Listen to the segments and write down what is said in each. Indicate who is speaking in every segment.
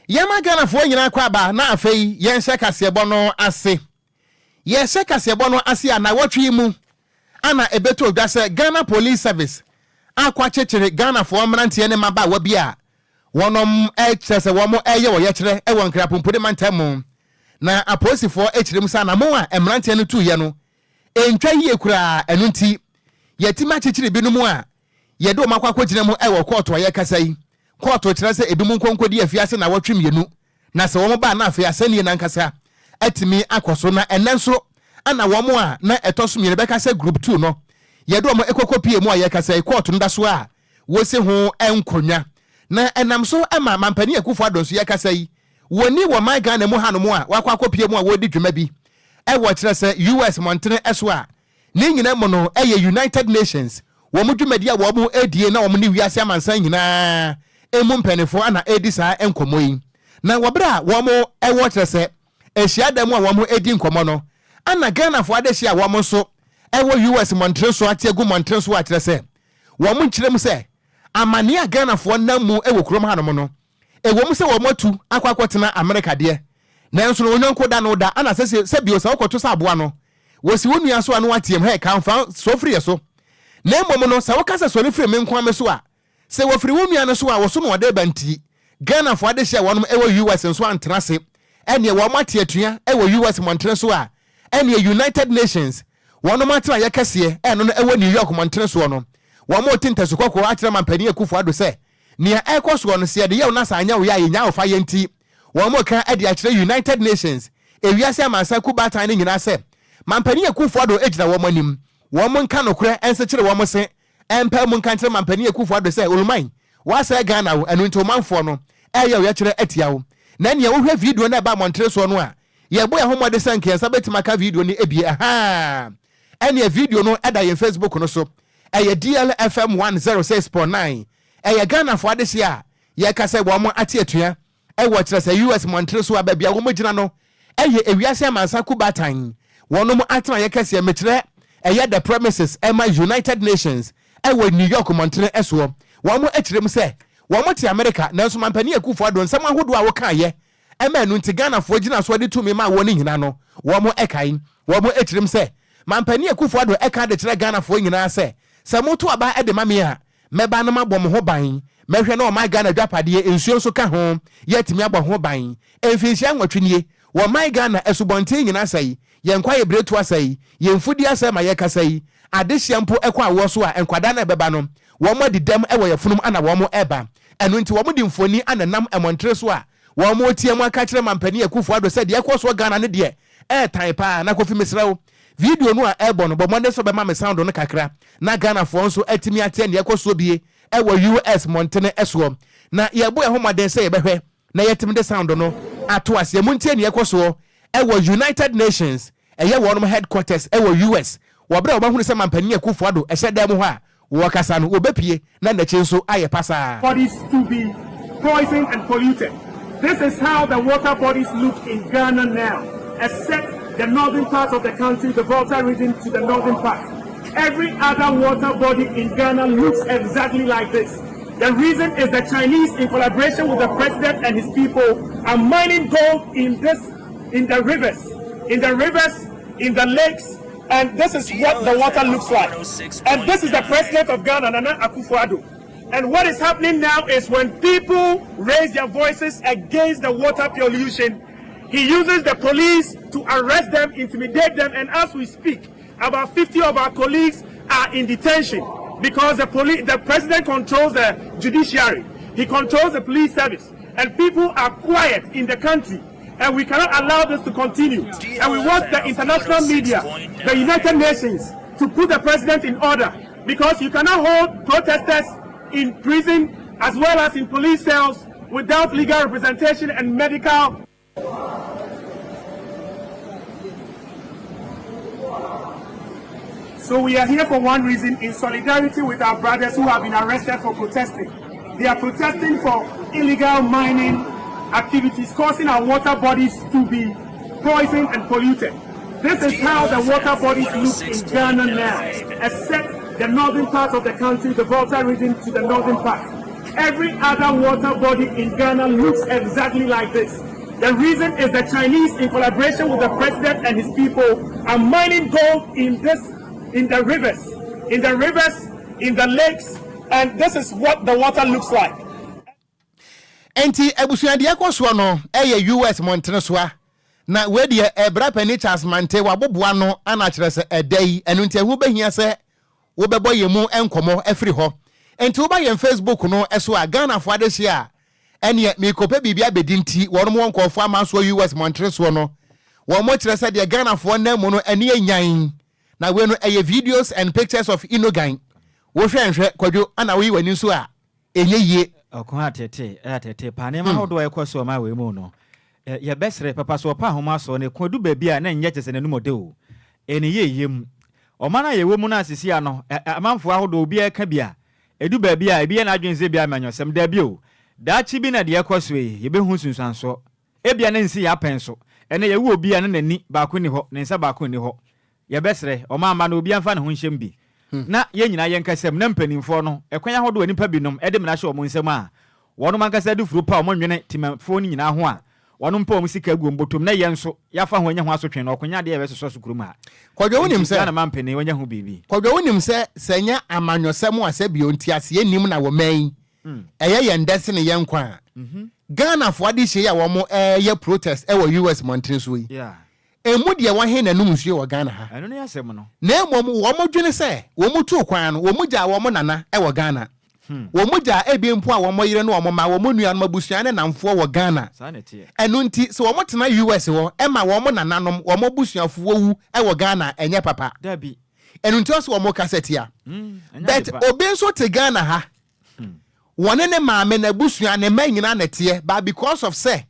Speaker 1: Yama Ghana for nyina kwaba na afei yense kasebo no ase. Yense kasebo no ase ana wotwe mu ana ebeto odwa se Ghana Police Service akwa chechere Ghana for mrantie ne maba wa bia wonom chese womo eye wo ye kire e won kra pompode mantam na aposifo ekirem sa na mo a emrantie no tuye no entwa yie kura enu nti yetima chechire binum a yedo makwa kwagina mu e wo court wa ye kasa yi court kire se ebimu nkonkodi afiase na wotwe mienu na se womo ba na afia sane na nkasa atimi akoso na enenso ana womo a na etoso mienu be kasa group 2 no yedo mo ekokopie mu a ye kasa court ndaso a wosi ho enkonya na enam so ama mampani akufo adonso ye kasa yi woni wo my Ghana mu hanom a wakwa akopie mu a wodi dwuma bi e wo kire se US montene eso a ni nyina mo no eye United Nations wo mu dwumadi a wo mu edie na wo mu ni wiase amansan nyina emu mpanefo ana edi saa enkomo yi na wobra wo mu e wo kire se ehia da mu a wo mu edi nkomo no ana Ghana fo adehia wo mu so e wo US montene so atiegu montene so a kire se wo mu kirem se amania Ghana fo namu e wo krom hanom no e wo mu se wo matu akwakotena America de na enso no onyanko da no da ana se bio se wokoto sa aboa no wo si wonua so anu atiem he kan fa so free so na emom no se wo kasa so ne free me nko ameso a se wo free wonua no so a wo so no wode banti Ghana fo ade hye wonom e wo US nso antena se ene wo mate atua e wo US montene so a ene United Nations wonom atena yakase eno no e wo New York montene so no wo mo tintaso kokko atena mampani akufo ado se nia ekoso no se de ye na sa anya wo ya nya wo fa yenti wo mo kan ade akire United Nations ewiase amansa kubatan ne nyina se mampani akufo ado ejina wo manim wo mo nka nokure ense kire wo mo se empa mo nka kire mampani akufo ado se oluman wa se Ghana wo enu nto manfo no eye wo ya kire atia wo na nia wo hwe video na ba montre so no a ye bo ya homode sanke ensa betima ka video ni ebie aha ene video no eda ye Facebook no so eye DLFM 106.9 eye Ghana fo ade sia ye kase wo mo ate atua e wo kire se US montre so ababia wo mo gina no eye ewiase amansa kubatan wono mo atena ye kase metire eye the premises ema United Nations e wo New York montre eso wo mo akirem se wo mo te America na so mampani akufo adon sam ahodo a wo kan ye ema enu nti Ghana fo gina so de tumi ma wo ni nyina no wo mo ekan wo mo akirem se mampani akufo adon eka de kire Ghana fo nyina se samoto aba e de mame a meba na mabom ho ban mehwe na o my Ghana dwapade ensuo so ka ho yetimi abɔ ho ban emfinhia nwatwenie wo my Ghana esubonte nyina sai yenkwaye bretu asai yemfudi asai ma yekasai adehia mpo ekwa wo so a enkwada na beba no wo mo didam e wo yafunum ana wo mo eba enu nti wo mo di mfoni ananam emontre so a wo mo tie mu aka kire mampani akufo ado se de ekoso Ghana ne de taipa na kofi mesrawo video no a ebo no bomonde so be ma me sound no kakra na Ghana fo nso atimi ate ne ekoso bie e wo US montene eso na yebo e homaden se yebehwe na yetim de sound no ato ase muntie ne ekoso e wo United Nations e ye wo no headquarters e wo US wo bra wo bahunu se mampani akufo ado e hyeda mu ho a wo kasa no obepie na ndachi nso aye pasa
Speaker 2: bodies to be poisoned and polluted. This is how the water bodies look in Ghana now, except the northern part of the country, the Volta region to the northern part. Every other water body in Ghana looks exactly like this. The reason is the Chinese, in collaboration with the president and his people, are mining gold in the rivers, in the lakes, and this is what the water looks like. And this is the president of Ghana, Nana Akufo-Addo. And what is happening now is when people raise their voices against the water pollution, he uses the police to arrest them, intimidate them, and as we speak, about 50 of our colleagues are in detention because the president controls the judiciary, he controls the police service, and people are quiet in the country, and we cannot allow this to continue. And we want the international media, the United Nations, to put the president in order, because you cannot hold protesters in prison as well as in police cells without legal representation and medical. So we are here for one reason, in solidarity with our brothers who have been arrested for protesting. They are protesting for illegal mining activities causing our water bodies to be poisoned and polluted. This is how the water bodies look in Ghana now, except the northern part of the country, the Volta region to the northern part. Every other water body in Ghana looks exactly like this. The reason is the Chinese, in collaboration with the president and his people, are mining gold in the rivers, in the lakes, and this is what the water looks like.
Speaker 1: Enti ebusuade akwoso no US Montresoa na we de ebra penichas mante waboboa no ana kire se edai enu nti ehu behia se wo bebo yemu enkomo afri ho enti wo ba yem Facebook no eso a Ghana fo ade hia ene mi kope bibia bedinti wono mo nkofo amanso US Montresoa no wo mo kire se de Ghana fo na mu no ene enyan na we no videos and pictures of Inogan wo hwenhwe Kwadwo ana we wani so a enye yie
Speaker 3: Okon atete panema hodo ekoso ma we mu no ye besre papa so pa homa so ne kwadu ba bia na nya chese nanu mode o eni ye yem o mana ye wo mu na asisi ano amanfo ahodo obi aka bia edu ba bia e bia na adwense bia manyosem da bi o da chi bi na de ekoso ye be hu sunsanso e bia na nsi ya penso ene ye wo obi ana nani ba ko ni ho ne nsa ba ko ni ho ye besre o ma na obi amfa ne ho nhyem bi na ye nyina ye nkasem na mpanimfo no ekwan ahodo anipa binom ede mena hye o mu nsem a wono mankasa du furu pa o monwene timafo ni nyina ho a wono mpa o mu sika gu mbotom na ye nso yafa ho anya ho asotwe na okonya de ye besoso sukuru ma
Speaker 1: Kwadwo wonim se
Speaker 3: na mampani wanya ho bibi
Speaker 1: Kwadwo wonim se senya amanyosem ase bi ontiase enim na wo man eye ye ndese ne ye nkwa Ghana fo ade hye ya wo mo ye protest e wo US Montresoa yi
Speaker 3: yeah
Speaker 1: emu de wa he na num hye wo Ghana ha
Speaker 3: eno ne asem no
Speaker 1: na emom wo mo dwene se wo mu tu kwan no wo mu ja wo mo nana e wo Ghana wo mu ja e bi mpo a wo mo yire no wo mo ma wo mo nua no mabusua ne namfo wo Ghana
Speaker 3: sanete
Speaker 1: enu nti so wo mo tena US wo e ma wo mo nananom wo mo busuafo wu e wo Ghana enye papa
Speaker 3: dabi
Speaker 1: enu nti so wo mo kasetia but obi nso te Ghana ha wone ne maame na busua ne manyina na tie ba because of say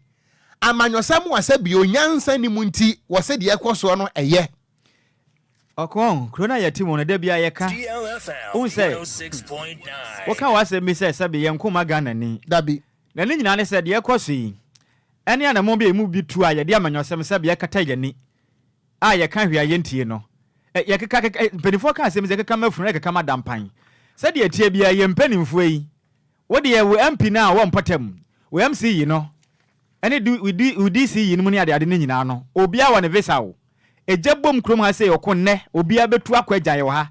Speaker 1: amanyosam wase bi onyansa ni munti wase de ekoso no eye
Speaker 3: Okon krona ya timu na debia yeka
Speaker 4: DLFM
Speaker 3: unse
Speaker 4: 106.9
Speaker 3: waka wase mi se sabe yenkoma Ghana ni
Speaker 1: dabi
Speaker 3: na ni nyina ne se de ekoso yi ene ana mo bi emu bi tu a ye de amanyosam sabe yekata yani a ye kan hwia ye ntie no ye keka penifo ka asem ze keka mafunu keka madampan se de etie bia ye mpanimfo yi wo de ye wo MP na wo mpatam wo MC yi no ene we DC yi no mu ne ade ne nyina no obia wo ne visa wo ejebom krom ha se yokonne obia betu akwaja ye ha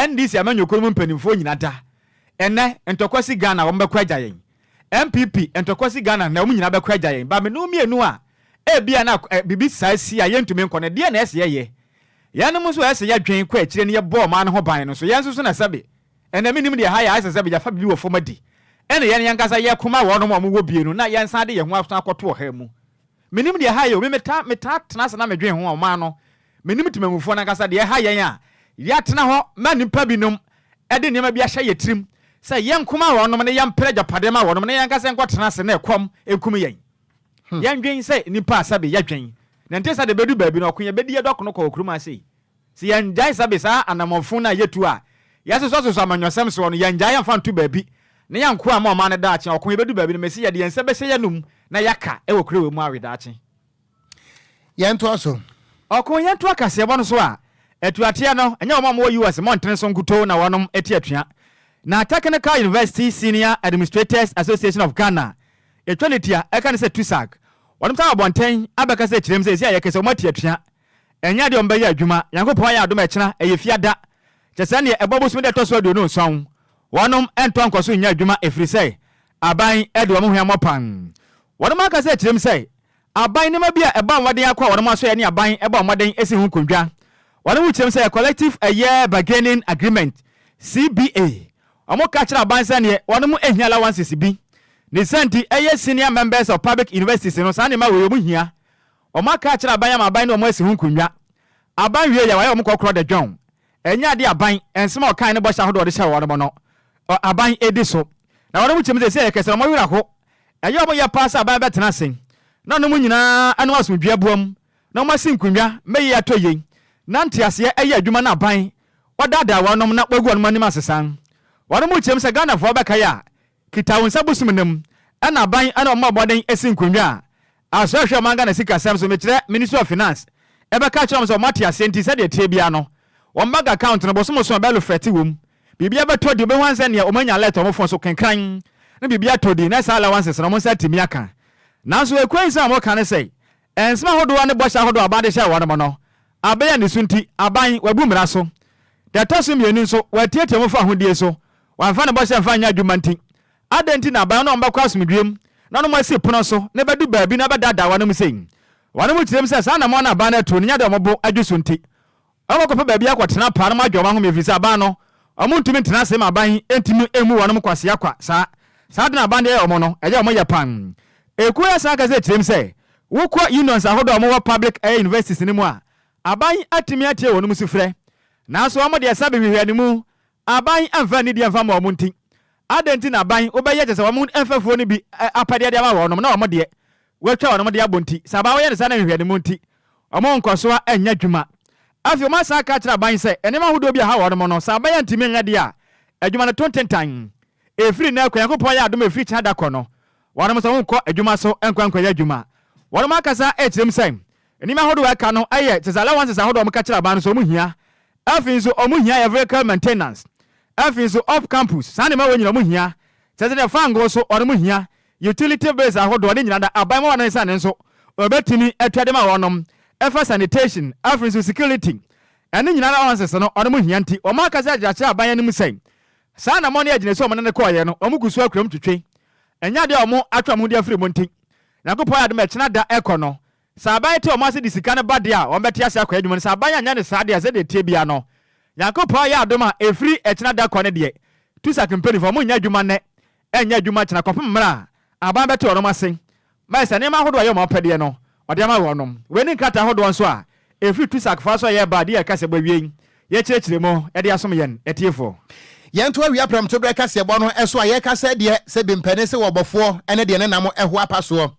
Speaker 3: NDC amanyokrom mpanimfo nyina da ene entokwasi Ghana wo mbekwaja ye MPP entokwasi Ghana na wo nyina bekwaja ye ba me no mienu a bia na bibi saasi a yentumi nkone de na ese ye yanu muso ese ya dwen kwa akire ne ye bo ma no ho ban no so yenso so na sabe ene minim de ha ya ase sabe ja fa bi wo fomadi ene ye yankasa ye kuma wo no mo wo bienu na yensa de ye ho aso akoto ha mu minim de ha ye o meta tena sana medwen ho o ma no minim timamufo na yankasa de ha ye a ya tena ho ma nipa binom ede ne ma bi ahye ye trim say yen kuma wo no ne yam preja padema wo no ne yankasa enko tena se na ekom ekum yen yan dwen say nipa sabe ya dwen na ntesa de bedu baabi no okonya bedi ye dokono ko okruma sei si yan jai sabe sa anamofo na yetu a yaseso amanyosem so no yan jai amfa ntu baabi ne yanko ama ma ne daache okonya bedu baabi no mesi ye de yense behye yanum na yaka e wokure we mu awe daache
Speaker 1: yento aso
Speaker 3: okonya to akase bo no so a etuatia no enya oma mo US Montreal so nkuto na wonom etiatua na Technical University Senior Administrators Association of Ghana etwanitia eka ne se TUSAG wonom ta abonten abeka se kirem se sia yekese omatiatua enya de omba ya adwuma yankopon ya adom ekena eyefiada kyese ne ebobosum de toso do no son wonom enton koso nya adwuma efrise aban ede wo hwea mopan wonom aka se kirem se aban ne ma bia eba waden akwa wonom aso ya ne aban eba waden esi hu kondwa wonom kirem se collective a year bargaining agreement CBA omo ka kira aban se ne wonom ehia allowances bi ne santi senior members of public universities no sa ne ma we mu hia omo ka kira aban ya ma aban ne omo esi hu kondwa aban wie ya wa omo kokro de dwon enya de aban ensema okan ne bo sha hodo de sha wonom no aban edi so na wonom kirem se yekese omo wira ho eyo omo ya pass aban betena sen na no mu nyina anu asomdua buam na omo sin kondwa meyi atoye na ntiase adwuma na aban wadada wonom na kpagu wonom anim asesan wonom kirem se Ghana fo beka ya kita wonsa busumnam ana aban ana omo aboden esin kondwa asahwe manga na sika sam so mekire Ministry of Finance ebeka kire so matiase nti se de tie bia no won bank account no bosomo so belo freti wom bibia beto de be wanse ne omanya letter omo fon so kenkran na bibia todi na sa allowances no mo sa timi aka nanso ekwensa mo kan say ensema hodo ne bosha hodo abade sha wano no abaya ne sunti aban wabu mra so da toso mienu so watietie mo fa hodie so wanfa ne bosha mfa nya adwumanti adenti na aban no mbakwa asomdwem na no mo asi pono so ne bedu baabi na bedada wano mo sei wano mo tirem say sa na mo na aban na to nya de mo bo adwusunti awakọ baabi akwatena pa na ma dwoma ho mefisa aban no omuntumi ntena se ma ban entimi emu wano mo kwase akwa sa de na aban de omo no eje omo yapan ekuya sa ka se tirem say wokọ unions ahodo omo public universities ni mu a aban atimi atie wonu musufrɛ nanso omo de sabe hwehwɛ ni mu aban amfa ni de amfa ma omo nti adenti na aban obɛyɛ kyese omo amfafo ni bi apade de ma wonu na omo de wetwa wonu de abonti saba wo yɛ de sa na hwehwɛ ni mu nti omo nkoso a anya dwuma afi o ma sa ka kyerɛ aban sɛ enema ahodo bi ha wonu no saba yɛ ntimi nya de a adwuma no tontentan efiri na akwa yakopɔ yɛ adom efiri kyada kɔ no wonu so nkɔ adwuma so enkwankwa yɛ adwuma wọ́n máa kasa ekyirem sẹ́m ẹnìmọ̀ ahodoɔ ẹ̀ka no ẹ̀yẹ tẹ̀sán allowances ahodoɔ ọmọ kakyere aban so ọmọ hia ẹ̀fìn nso ọmọ hia yẹ vehicle maintenance ẹ̀fìn nso off campus saa nìmọ̀ wọ́n nyina ọmọ hia tẹ̀sán dẹ̀ fango so ọmọ hia utility base ahodoɔ ọdẹ nyina da aban mọ́ wọn nsa ne nso ọbẹ̀tìmí ẹ̀tọ́ ẹ̀dẹ̀ ma wọ́n ẹ̀fà sanitation ẹ̀fìn nso security ẹni nyina allowances no ọmọ hia nti ọmọ akasa akyerɛ aban yẹn mu sẹ́m saa na mọ́ ne ẹ̀gyina sẹ́ ọmọ nane kɔɔ yɛ no ọmọ kusu akurom twitwe ɛnya deɛ ọmọ atwa ọmọ de afiri mu nti Yakopo adem echina da ekono sabai te o ma se di sika ne bade a o beti ase akwa adwuma ne sabai anya ne saa de se de tie bia no Yakopo ya adom a efiri echina da kɔ ne de tu sakimpeni fo mo nya adwuma ne enya adwuma china kopem mra aban beti ono ma sen ma se ne ma hodo ayo ma opede no ode ma wonom we ni nkata hodo nso a efiri tu sakfa so ye bade ya kase ba wie ye kyerɛkyerɛ mo e de asom yen etiefo
Speaker 1: yɛnto awia pram to brɛ kase bɔ no ɛso a yɛkasa deɛ sɛ bimpane sɛ wɔbɔfoɔ ɛne deɛ ne nam ɛho apasoɔ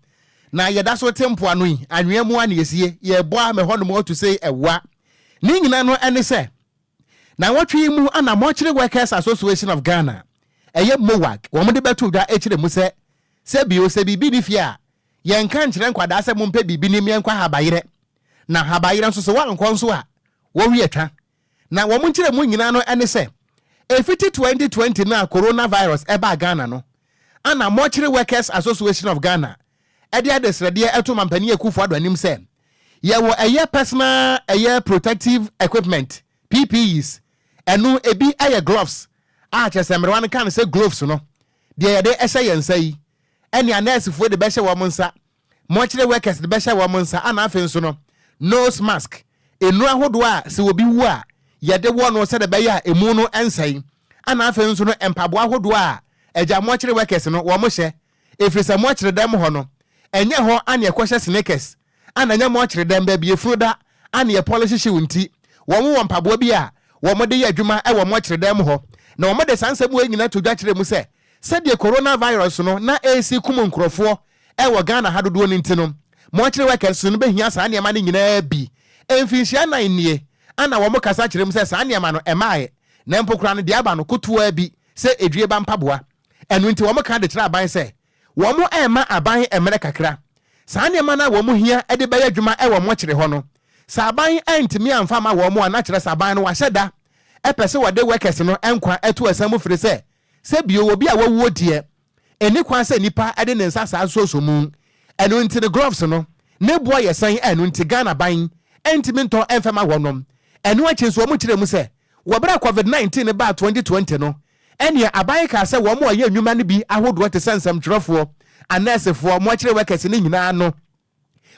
Speaker 1: na yɛda so tempo ano yi anwea mu ane yesie yɛbɔ a mɛhɔ no mo to say ɛwa ne nyina no ɛne sɛ na wɔtwe mu ana Mortuary Workers Association of Ghana ɛyɛ MOWAG wɔn de bɛto dwa ɛkyerɛ mu sɛ bio sɛ bibi ni fie a yɛnka nkyerɛ nkwadaa sɛ mompɛ bibi ni miɛnkwa habayerɛ na habayerɛ nso so wankɔ nso a wɔwi atwa na wɔn nkyerɛ mu nyina no ɛne sɛ efiti 2020 na coronavirus ɛba Ghana no ana Mortuary Workers Association of Ghana ɛde adesrɛdeɛ ɛto mampani ekufo ado anim sɛ yɛwɔ ɛyɛ personal ɛyɛ protective equipment PPEs ɛno ebi ɛyɛ gloves a kyerɛ sɛ mmerɛwa no kan sɛ gloves no deɛ yɛde ɛhyɛ yɛn nsa yi ɛne anɛɛsefoɔ de bɛhyɛ wɔn nsa Mortuary workers de bɛhyɛ wɔn nsa ana afei nso no nose mask enu ahodoɔ a sɛ obi wu a yɛde wɔ no sɛ de bɛyɛ a emu no ɛnsɛn ana afei nso no mpaboa ahodoɔ a ɛgya Mortuary workers no wɔn hyɛ efiri sɛ mortuary dɛm hɔ no enye ho ane ekwohye sneakers ana nya mo kyere dem ba bi efruda ane e polish hye wunti wo mo mpabo bi a wo mo de ye adwuma e wo mo kyere dem ho na wo mo de sansemu nyina to dwa kyere mu se de coronavirus no na AC kum nkrofo e wo Ghana ha dodo nti no mo kyere workers no behia sa ane ma ne nyina bi emfinhia nan nie ana wo mo kasa kyere mu se sa ane ma no emaaye na mpokura no de aba no kotoa bi se edue ba mpaboa enu nti wo mo ka de kyere aban se wɔn ɛma aban ɛmɛrɛ kakra saa nneɛma na wɔn hia ɛde bɛyɛ adwuma ɛwɔ mo kyerɛ hɔ no saa aban ɛntumi amfa ma wɔn a na kyerɛ saa aban no wahyɛ da ɛpɛ sɛ wɔde workers no ɛnkwa ɛto ɛsɛm firi sɛ bio obi a wɔwuo deɛ ɛni kwan sɛ nipa ɛde ne nsa saa soso mu ɛno nti ne gloves no ne boɔ yɛ sɛn ɛno nti Ghana ban ɛntumi ntɔn ɛmfa ma wɔn ɛno akyi nso wɔn kyerɛ mu sɛ wɔbɛrɛ COVID-19 ne ba 2020 no ɛne aban ka sɛ wɔn a yɛ nnwuma no bi ahodoɔ te sɛ nsɛmtwerɛfoɔ anɛɛsefoɔ Mortuary workers ne nyinaa no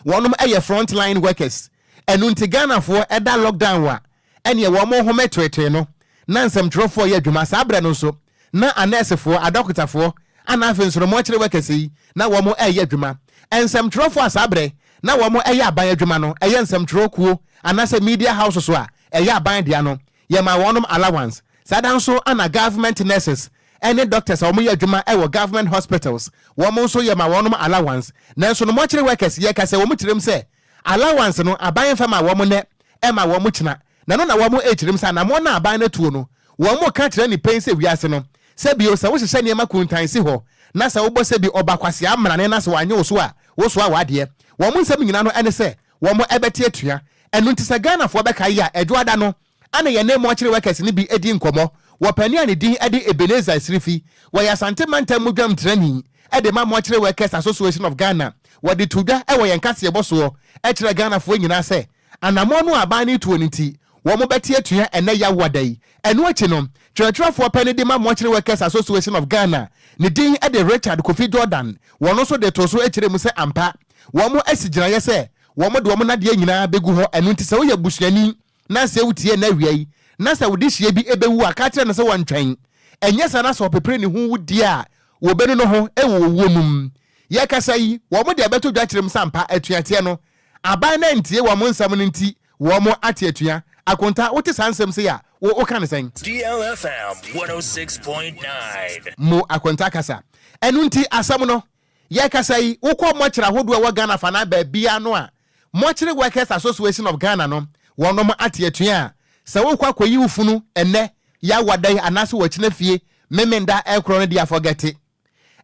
Speaker 1: wɔnom ɛyɛ frontline workers ɛno nti Ghanafoɔ ɛda lockdown a ɛne wɔn ho mɛtwetwe no na nsɛmtwerɛfoɔ yɛ adwuma saa brɛ no nso na anɛɛsefoɔ adɔkotafoɔ ana afei nso Mortuary workers yi na wɔn ɛyɛ adwuma nsɛmtwerɛfoɔ a saa brɛ na wɔn ɛyɛ aban adwuma no ɛyɛ nsɛmtwerɛkuo anaasɛ media house so a ɛyɛ aban dea no yɛma wɔnom allowance sada nso ana government nurses any doctors a wɔn yɛ adwuma ɛwɔ government hospitals wɔn nso yɛ ma wɔn allowance nanso no Mortuary workers yɛ kasa wɔn kyerɛm sɛ allowance no aban fam a wɔn nɛ ɛma wɔn kyina na no na wɔn kyerɛm sɛ na wɔn na aban no tuo no wɔn ka kyerɛ ni pɛn sɛ wiase no sɛ bio sɛ wɔhyehyɛ nneɛma kuntan si hɔ na sɛ wɔbɔ sɛ bi ɔba kwasi amrane na sɛ wɔanyɛ wo a wadeɛ wɔn nsɛm nyina no ɛne sɛ wɔn ɛbɛte atua ɛno nti sɛ Ghanafoɔ bɛka yi a ɛdwoada no ana yɛ ne Mortuary workers ni bi edi nkɔmɔ wopani ani din ade Ebenezer Srifi wo ya Asante Mantam Mudwam training ade ma Mortuary Workers Association of Ghana wo de tuda e wo yenkase eboso e kire Ghana fo nyina se anamo no aban ni tuo nti wo mo beti atua ene ya wadai eno achi no twetwefo pani de ma Mortuary Workers Association of Ghana ne din ade Richard Kofi Jordan wo no so de to so e kire mu se ampa wo mo asigina ye se wo mo de wo mo na de nyina begu ho eno nti se wo ya busuani na se wutie na wiai na se wodi hie bi ebewu aka kire na se wantwan enye sa na so pepre ne hu wudi a wo benu no ho e wo wonum ye kasa yi wo mo de abeto dwa kire mu sampa atuate no aban na ntie wo mo nsam no nti wo mo ate atua akonta wote sansem se ya wo kan sen
Speaker 4: DLFM 106.9
Speaker 1: mo akonta kasa enu nti asam no ye kasa yi wo ko mo kira hodo wa Ghana fa na ba bia no a Mortuary Workers Association of Ghana no wono mo ate atua se wo kwa koyi ufunu enne ya wadai anaso wo kina fie memenda ekro no dia forget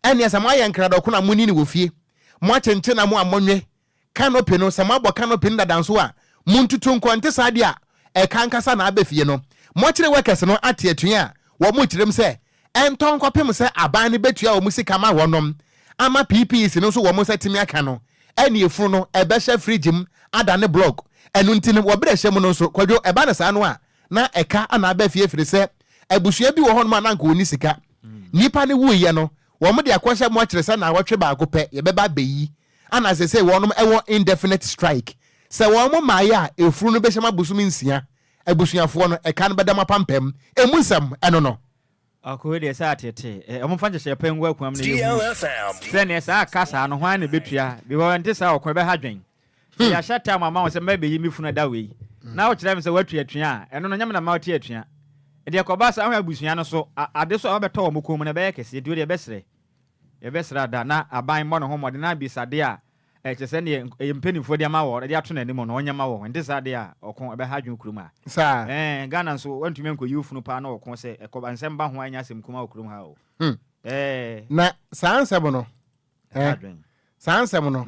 Speaker 1: ene asam aye nkrado ko na muni ni wo fie mo chenche na mo amonwe canopy no sama bo canopy nda danso a muntutu nkonte sade a e kankasa na abefie no Mortuary Workers no ate atua wo mo kirem se enton kopem se aban ne betua wo musika ma wonom ama PPs no so wo mo setimi aka no ene efunu no e be hye fridge ada ne blog enu ntini wo bre hye mu no so Kwadwo e ba na sa no a na eka ana abefie firi se ebusua bi wo ho no ma na nka oni sika nipa ne wuye no wo mo de akwahye mo akire se na wotwe ba akopɛ ye beba beyi ana se wonom ewo indefinite strike se wo mo maaya efuru no be hye ma busumi nsia ebusuafo no eka no bedama pampam emusam eno no
Speaker 3: ako de sa atete omo fanche hye pengu akwam ne yehu
Speaker 4: DLFM
Speaker 3: se ne sa kasa no hwan ne betua bi wo nte sa okon be hadwen ya shata mama wo se mebe yi mifunu da we na wo kire me se watu atua eno no nyam na ma watu atua de akoba sa ahwa abusua no so ade so obeto wo mokom na be yakese de besre ye besra da na aban mo no homode na bisade a chese ne mpenifo de ma wo de ato na anim no onyama wo nte sa de a okon be hadwen kurum a
Speaker 1: sa
Speaker 3: Ghana so wantumi enko yufunu pa na okon se ekoba nsem ba ho anya asem kuma okurum ha o
Speaker 1: na sansem no sansem no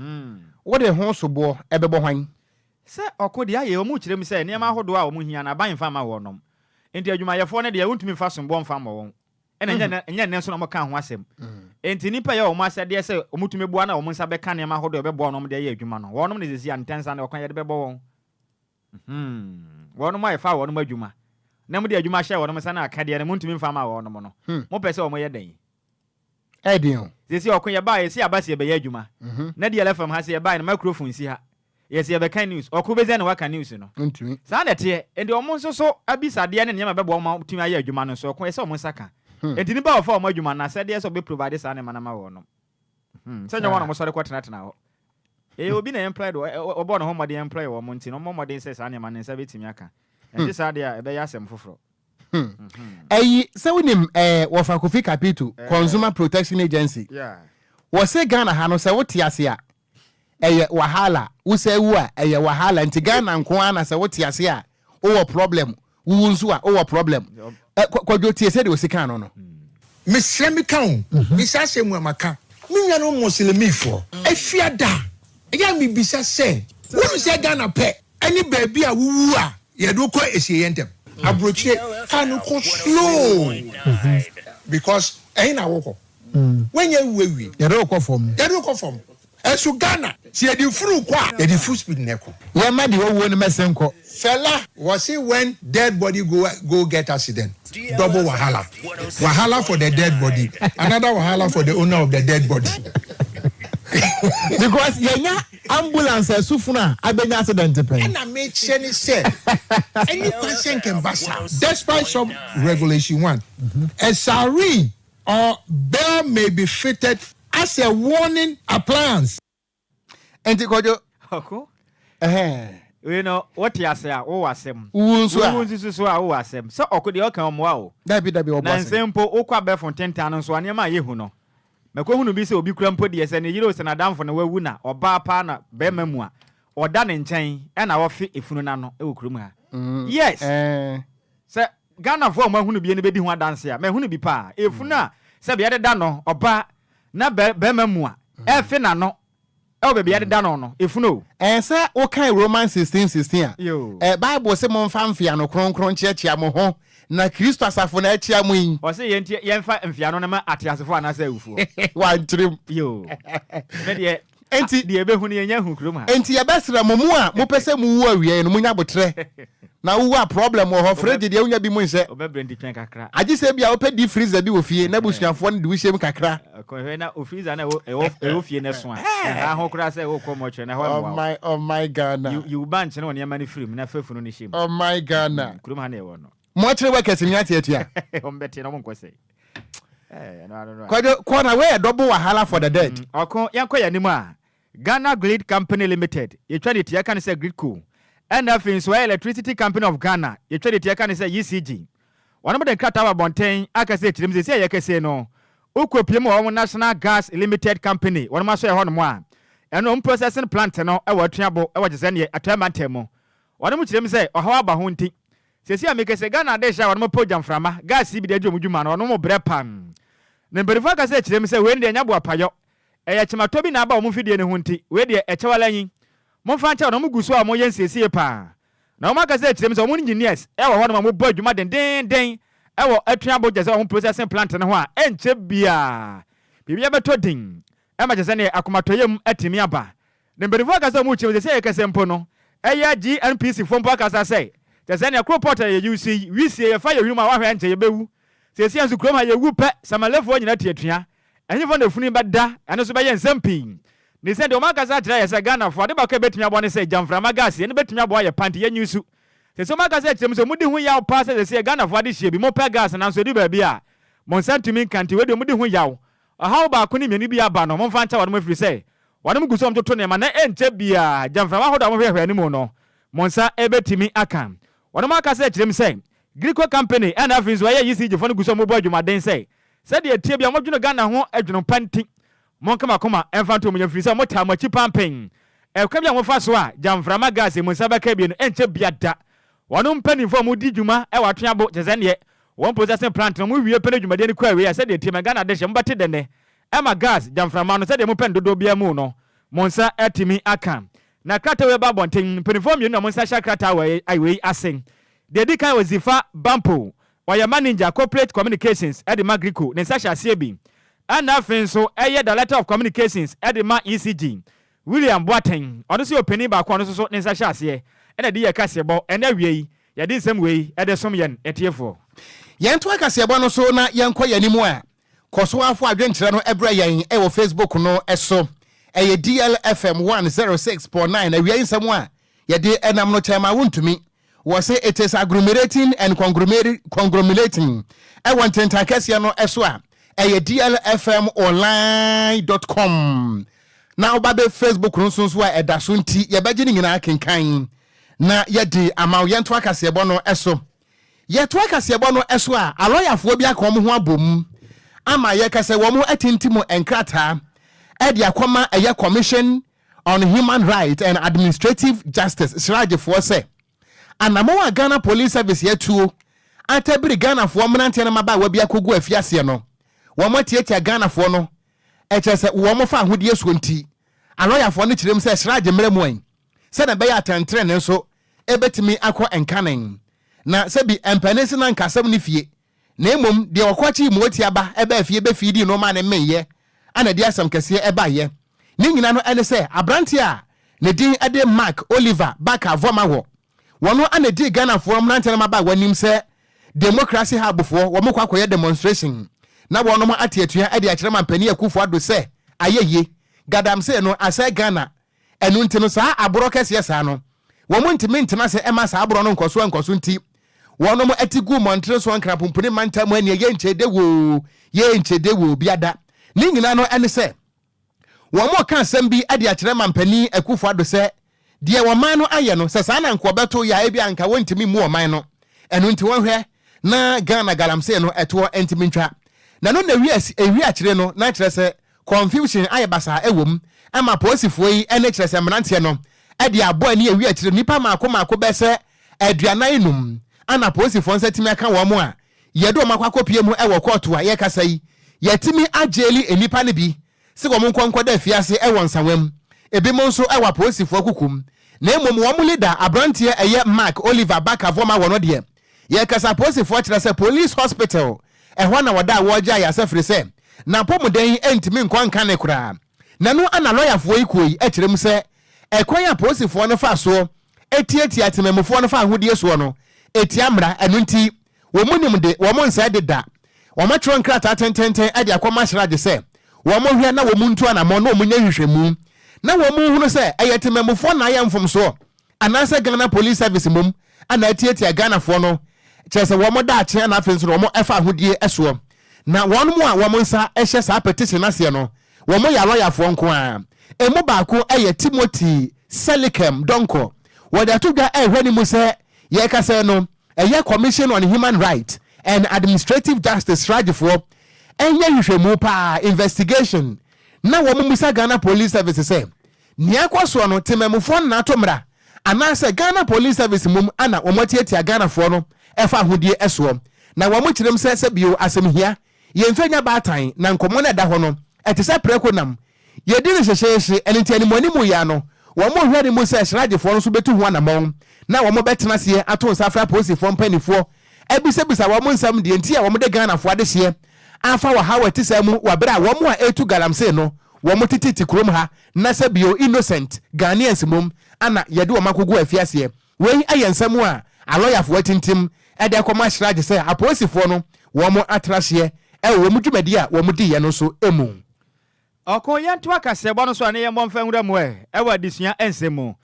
Speaker 1: wo de ho sobo ebebo hwan
Speaker 3: se okodi aye o mu kirem se ne ma hodo a o mu hia na ban fa ma wo nom enti adwumayefo ne de wontumi fa sombo mfa ma wo enya ne so na mo kan ho asem enti nipa ya o mu asade se o mutumi bua na o mu nsa be kan ne ma hodo bebo nom de ye adwuma no wonom ne zesi antensa na okwan ye de bebo won wonom aye fa wonom adwuma na mo de adwuma hye wonom sa na akade ne muntumi mfa ma wonom no mo pese o mo ye den
Speaker 1: edion
Speaker 3: zesi okwan ye ba ye si abase be ye adwuma na DLFM ha se ye ba na microphone si ha yes ye be kan news okubeze na waka news no
Speaker 1: ntumi
Speaker 3: sa na te ende o mo nso so abisade ne nyama bebo ma tumi aye adwuma no so okwan ye se o mo saka enti ni ba ofo o mo adwuma na se de so be provide sa ne manama wonom senya wonom so re kwatena tena ho obi na employed obo no homode employ wo mo nti no momode se sa ne man nsa betimi aka enti sa de a ebe ya asem foforo
Speaker 1: se wonim wo fa Kofi Capital Consumer Protection Agency wo se Ghana ha no se wote ase a wahala wo se wu a wahala nti Ghana nko ana se wote ase a wo problem wo nso a wo problem Kwadwo tie se de wo sika no no
Speaker 5: mesrɛ me ka wo bisa sɛ mu amaka me nua no muslimifo afiada ya me bisa sɛ wo sɛ Ghana pɛ ani baabi a wuwu a ye do kɔ esie yentem abrochie kan ko slow because na woko when you we
Speaker 1: ye do kɔ fom
Speaker 5: esu Ghana si ye di furu kwa ye di full speed neko
Speaker 1: ye ma di wo no mesenko
Speaker 5: fella was it when dead body go get accident double wahala for the dead body another wahala for the owner of the dead body
Speaker 1: because yenya ambulance sufuna abenya accident pen
Speaker 5: and I made Cheney say any person can basa despite some regulation 1 a siren or bell may be fitted as a warning appliance
Speaker 1: enti Kwadwo
Speaker 3: oko you know what you say o wasem
Speaker 1: unsu
Speaker 3: so a o wasem so okode o kan mo a o
Speaker 1: dabi o
Speaker 3: na nsempo okwa be fontentan no so anema yehu no makohunu bi se obi kura mpo de se ne yiro se na damfo na wawu na oba pa na be mamu a oda ne nchen e na wo fe efunu na no e wokurum ha yes se Ghana fo ma hunu bi ne bedi ho adanse a ma hunu bi pa efunu a se be yede da no oba na be mamu a e fe na no e be yede da no no efunu
Speaker 1: se o kan Romans 16:16 a Bible se mo mfa mfia no kronkron chiachia mo ho na Kristo asafo na achia mu yi
Speaker 3: o se yemfa mfiano na ma atiasefo anasa ewufu
Speaker 1: wan trim
Speaker 3: yo me de
Speaker 1: enti
Speaker 3: de ebehu ne yenya hu krom ha
Speaker 1: enti ye besra mo mu a mo pese mu wu awie no munya botre na wu a problem wo ho fridge de unya bi mu nse
Speaker 3: obebre ndi twen kakra
Speaker 1: agi se bia wo pe di freezer bi wo fie na busuafo ne de wo hyem kakra
Speaker 3: ko he na o freezer na e fie ne so a ha ho kra se wo komo twe na ho
Speaker 1: oh my Ghana
Speaker 3: you bunch na woni amani film na fefu no ne hyem
Speaker 1: oh my Ghana
Speaker 3: krom ha na e wo no
Speaker 1: mo chere workers ni atia
Speaker 3: ombete na mo nkose no
Speaker 1: Kwadwo we a double wahala for the dead
Speaker 3: okon yanko yanim a Ghana Grid Company Limited you try it can say Grid Co and afin so Electricity Company of Ghana you try it can say ECG one of the krata bonten aka say tirim say yakese no ukopiem o National Gas Limited Company one ma so e hono mo a eno processing plant no e watuabo e wagese ne atamantem one mu tirim say ohawa ba ho nti sesi amekese Ghana de sha one mo program frama gas bi de adwomudwuma no mo bre pam ne mberifa ka say tirim say we ne nya bo apayo eya chimato bi na aba o mu fidie ne ho nti we de echewalanyi mo fa ncha no mo guso a mo yensesie pa na o maka say tirim say o mo engineers e wo hono mo bo adwuma den e wo atuabo je say o mo processing plant ne ho a enche bia bibia beto din e ma je say ne akomatoyem atimi aba ne mberifa ka say o mu chi say ekese mpo no eya GNPC fompo aka say Tazania Croport ye UC we see ye fire huma wa hwe ye bewu sesi ansu kroma ye wu pe samalefo nyina tietua enye fo na funi bada ane so be ye nsempin ni se de o maka sa tira ye se Ghana fo de ba ka betumi abo ne se jamframa gas ye ne betumi abo ye panti ye nyusu sesi o maka sa tira so mudi hu yaw pa se Ghana fo ade hie bi mo pe gas na so di ba bi a monsantumi kanti we de mudi hu yaw ahaw ba ko ni meni bi aba no mo fa ncha wade mo firi se wade mo guso mtoto ne ma na enche bia jamframa hodo mo hwe ni mu no monsa ebetimi aka one ma ka say kirem say Greco company and afins why ECG for no guso mo bo adwumaden say said the tie bia mo dwuno Ghana ho adwuno panti mo kama koma emfanto mo nyafiri say mo ta mo chi pampen e ka bia mo fa so a jamframa gas mo sabaka bi no enche bia da wono mpani fo mo di dwuma e wa toabo jezene one processing plant no mo wie pene dwumaden kwa we said the tie me Ghana de she mbate de ne e ma gas jamframa no said mo pen dodo bia mu no monsa atimi aka na krata we ba bonten penifom yenu na monsa sha krata we aiwe asen de di kan wazifa bampo waya manager corporate communications at the Magrico ne sasha sebi and afenso eye director of communications at the ma ECG William Boateng ono se openi ba kwa no so ne sasha ase na di ye kasebo na wie ye di nsem we e de som yen etiefo
Speaker 1: yen to kasebo no so na yen kwa yanimu a koso afo adwenkyere no ebra yen e wo Facebook no eso eye DLFM 106.9 awia nsem a ye de enam no chema wontumi was say it is agglomerating and conglomerating I want to kese no eso a eye DLFMonline.com now babe Facebook no so so a edaso nti ye beje ni nyina kenkan na ye di amaw ye nto akasebo no eso ye to akasebo no eso a aloyafo bi akom ho abom ama ye kase wo mo atintimo enkrata Edi akoma eye Commission on Human Rights and Administrative Justice Siraje for say anamo Ghana Police Service yetu atabiri Ghana fo mnante na maba wa bia kogu afiase no wo mo tietia Ghana fo no echese wo mo fa ahudie so nti aloya fo no kirem say Siraje mremu an se na be ya tantre ne so ebetimi akọ enkanen na se bi empanesi na nkasem ne fie na emom de okwachi mu otiaba ebe afie be fidi no ma ne meye ana dia sam kese eba ye ni nyina no ene se abrante a ne din ade Mark Oliver Baka Voma wo wono ana di Ghana for mnante na maba wanim se democracy hub for wo mokwa koye demonstration na wono mo ateatua ade akere mampani akufo ado se ayeye gadam se no asa Ghana enu ntino sa aboro kese sa no wo mo ntimi ntina se ema sa aboro no nkoso nti wono mo atigu montre so nkra pompuni manta mo ane ye nchede wo biada ni nyina no ene se wo mo kan sam bi ade akere mampani akufo ado se de wo man no aye no se sa na nko beto ya e bi anka wontimi mu wo man no enu nti won hwe na Ghana galamse no eto entimi ntwa na no na wi akere no na akere se confusion aye basa ewom ama posifo yi ene akere se mnante no ade abo ani wi akere nipa maako be se aduanan num ana posifo nsatimi aka wo mo a yedo makwakopie mu ewo court a ye kasa yi yetimi ageli enipa ne bi se wo monkonko da fiase ewo nsawam ebi mo nso ewa posifo kukum na emom wo mo leader abrantie eye Mark Oliver Baka Voma wono de ye kasa police for kyerɛ sɛ police hospital ɛhɔ na wɔda wɔgya yɛ asɛfiri sɛ na pomuden entimi nkwanka ne kura na no ana lawyer fo yi koi ɛkyerɛ mu sɛ ɛkwan a police fo no fa so etietia tememfo no fa ahodie so no etia mra ɛno nti wo munim de wo mon sɛ de da wo matro nkrata tententen ɛde akɔma hyerade sɛ wo mo hwɛ na wo muntu anamɔ na wo nya hwehwɛmu na wo mu hunu sɛ ɛyɛ tememfo na ayɛ mfom so anansa Ghana police service mum ana etietia Ghana fo no kyerɛ sɛ wo mo da akye na afenso no wo mo ɛfa ahodie ɛso na wɔn mu a wɔn nsa ɛhyɛ saa petition ase no wɔn mo ya lawyer fo nko a emu baako ɛyɛ Timothy Selikem Donko wɔde atodwa ɛhwɛ ni mu sɛ yɛ kasa no ɛyɛ Commission on Human Rights and Administrative Justice rajifo ɛnyɛ hwehwɛmu pa investigation na wɔn mu sa Ghana Police Service sɛ nia kɔso no tememfo na atomra anase Ghana Police Service mum ana wɔn tietia Ghana fo no ɛfa ahodie ɛso na wɔn mo kyerɛm sɛ bio asɛm hia yɛmfanya baatan na nkɔmɔ na da hɔ no ɛte sɛ prɛko nam yɛdi ne hyehyehye ɛnti animoni mu ya no wɔn mo hwɛ ne mu sɛ sragefoɔ no so betu ho anamɔn na wɔn mo bɛtena seɛ ato nsafra polisifoɔ mpanifoɔ ebisabisa wɔn mo nsɛm deɛ nti a wɔn de Ghana foɔ de hyeɛ afa wɔ ha wɔte sɛ mu wabere a wɔn mo a etu galamsey no wɔn mo tititi kurom ha na sɛ bio innocent Ghanaians mum ana yɛde wɔn akogu afiaseɛ wei ayɛ nsɛm a alɔyafoɔ tintim ɛde akɔma srage sɛ apolisifoɔ no wɔn mo atrahyeɛ ɛwɔ mu dwumadi a wɔn di yɛ no so emu
Speaker 3: Okogyeabour akasɛbɔ no so ane yɛ mbɔmfa nwura mu ɛwɔ adesua ensemu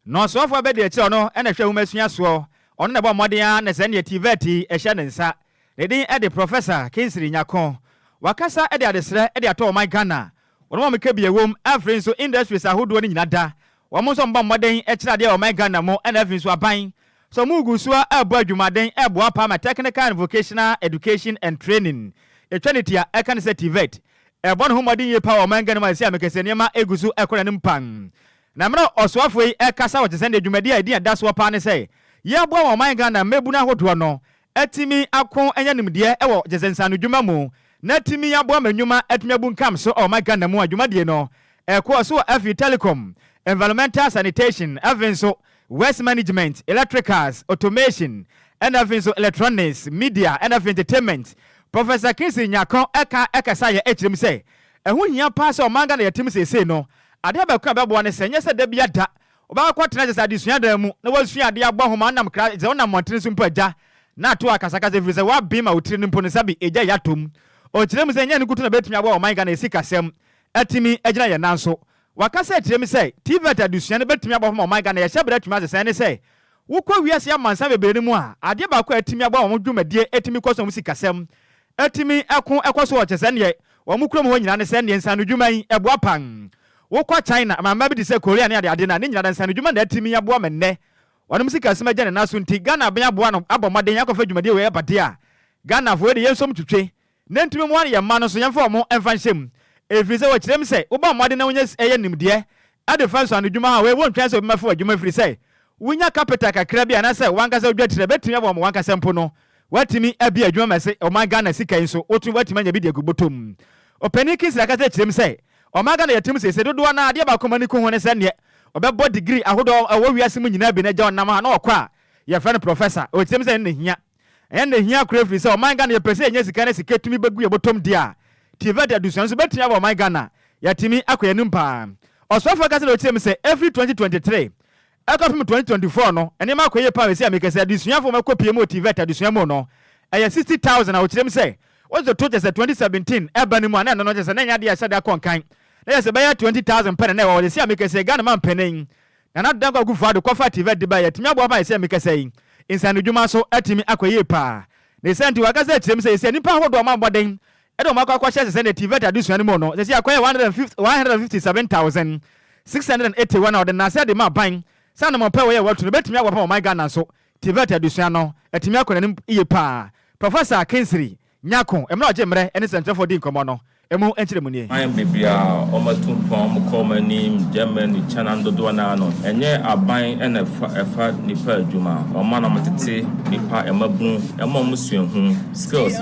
Speaker 3: no so afɔ bɛ de akyerɛ no ɛna hwɛ huma sua soɔ ɔno na bɔ mmɔden na sɛ ne TVT ɛhyɛ ne nsa ne din ɛde Professor Kinsiri Nyako wakasa ɛde adesrɛ ɛde atɔ ɔman Ghana wɔn mo meka biewom afre nso industries ahodoɔ ne nyina da wɔn mo nso mbɔ mmɔden ɛkyerɛ adeɛ ɔman Ghana mo ɛna afre nso aban so mu gu so ɛbɔ adwumaden ɛboa pa ma technical and vocational education and training etwanitia ɛka ne sɛ TVT ɛbɔ no homɔden yɛ pa ɔman Ghana ma sɛ amekɛsɛ nneɛma egusu ɛkɔna ne mpan na mmerɛ ɔsoafo yi ɛkasa wɔ kyesɛ ne adwumadi a ɛdi ada so pa ne sɛ yɛboa ɔman Ghana mmebu na ahodoɔ no ɛtimi ako ɛnyɛ nimdeɛ ɛwɔ gyesɛnsano dwuma mu na timi yɛboa ma nnwuma ɛtumi abu nkam so ɔman Ghana mu adwumadie no ɛkɔɔ so wɔ afi telecom environmental sanitation afei nso waste management electricals automation ɛna afei nso electronics media ɛna afei entertainment Professor Kinsiri Nyako eka sa ye ekyirem sɛ ɛho hia pa sɛ ɔman Ghana yɛtim sese no ade abɛka bɛboa ne sɛ nyɛ sɛ da bi ada ɔbɛkɔ tena sɛ adesua da mu na wasua ade abɔ homa nam kra sɛ ɔnam mɔntene so mpo agya na to akasakasa firi sɛ wabe ma wotiri no mpo ne sabi egya yatom ɔkyerɛm sɛ nyɛ ne kutu na bɛtumi abɔ ɔman Ghana esi kasɛm atimi agyina yɛ nanso wakasa kyerɛm sɛ TVT adesua no bɛtumi abɔ homa ɔman Ghana yɛhyɛ bɛda atumi asɛ ne sɛ wokɔ wiase amansa bebree mu a ade baako atimi abɔ ɔmo dwumadie atimi kɔsɔ mu sikasɛm atimi ɛkɔ so wɔ kyesɛ ne wɔn kurom hɔ nyina ne sɛ ne nsano dwuma yi ɛboa pan wokɔ China mama bi de sɛ Korea ne ade na ne nyina nsano dwuma na atimi aboa menne wɔnom sikasɛm agya ne naso nti Ghana bɛn aboa no abɔ maden akɔfa dwumadie wɔ ɛbade a Ghana fo de yɛnsom twetwe ne ntimi mu yɛ ma no so yɛmfa ɔmo ɛmfa nhyɛm ɛfiri sɛ wɔkyerɛm sɛ woba maden na wonya ɛyɛ nimdeɛ ade fa nsano dwuma ha wɔn twɛn sɛ obɛmfa adwuma firi sɛ wonya capital kakra bi anasɛ wankasa odwa tire bɛtumi abɔ mo wankasa mpo no watimi abi adwuma mɛse ɔman Ghana sika nso otu watimi anya bi de gubotom opani Kinsiri akasa kyerɛm sɛ ɔman Ghana yɛtim sɛ dodoɔ na ade ba kɔma ne ko ho ne sɛ ne ɔbɛbɔ degree ahodoɔ ɛwɔ wiase mu nyina bi na gya ɔnam ha na ɔkɔ a yɛfrɛ no professor ɔkyerɛm sɛ ne hia ɛyɛ ne hia kora firi sɛ ɔman Ghana yɛpɛ sɛ ɛnyɛ sika ne sika tumi bɛgu yɛbɔtɔm di a TVT adusua nso bɛtumi abɔ ɔman Ghana yɛtimi akɔ yɛnim paa ɔsɔfo akasa na ɔkyerɛm sɛ every 2023 ɛkɔpem 2024 no ɛnema akɔyɛ pa wɛsi amekɛsɛ adesuafo mɛkɔ pie mu TVT adesua mu no ɛyɛ 60,000 a wɔkyerɛm sɛ wɔdze to kyesɛ 2017 ɛba ne mu a na ɛno no kyesɛ na nya de ahyɛde akɔnkan na yɛsɛ bɛyɛ 20,000 pɛ na wɔde si amekɛsɛ Ghana man pɛnen na na dan kwagu fado kɔfa TVT ba yɛtumi aboa ba yɛsɛ amekɛsɛ yi insano dwuma so atimi akɔyɛ pa ne sɛ nti wakasa kyerɛm sɛ yɛsɛ nipa ahodoɔ ma bɔden ɛde ɔma akɔhyɛ sɛ ne TVT adesua no mu no sɛ akɔyɛ 157,681 a ɔde na sɛ de ma ban sana mo pɛ wɔyɛ wɔto betumi awɔ pa ɔman Ghana so TVT adesua no etumi akɔ nanim iye pa Professor Kinsiri Nyako emra ɔgye mmerɛ ɛne sɛntrɛfo di nkɔmɔ no emu enchire mu nie
Speaker 6: I am bibia omatumpo omanim Germany China dodo na no enye aban ena efa nipa adwuma oma na motete nipa emabu ema musuahu skills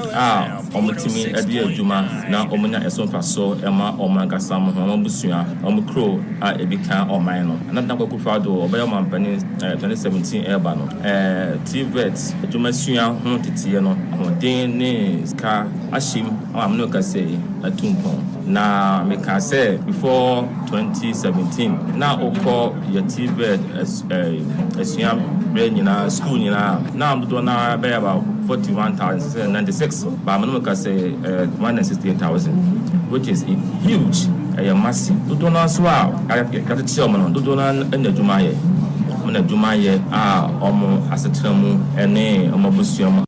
Speaker 6: omutimi ade adwuma na omunya esonfa so ema omangasa mo ho busua omukro ebika oman no anada kwakufa do obaya mampani 2017 eba no TVET adwuma sua ho tete no den ne ska ashim amno kase atumpo na me can say before 2017 na oko your TVET esua branyina school nyina na amdo na be about 41,096 but amno kase 168,000 which is huge massive dodo na so got to tell me dodo na ndadwuma ye na dwuma ye omo asetramu ene omo busuam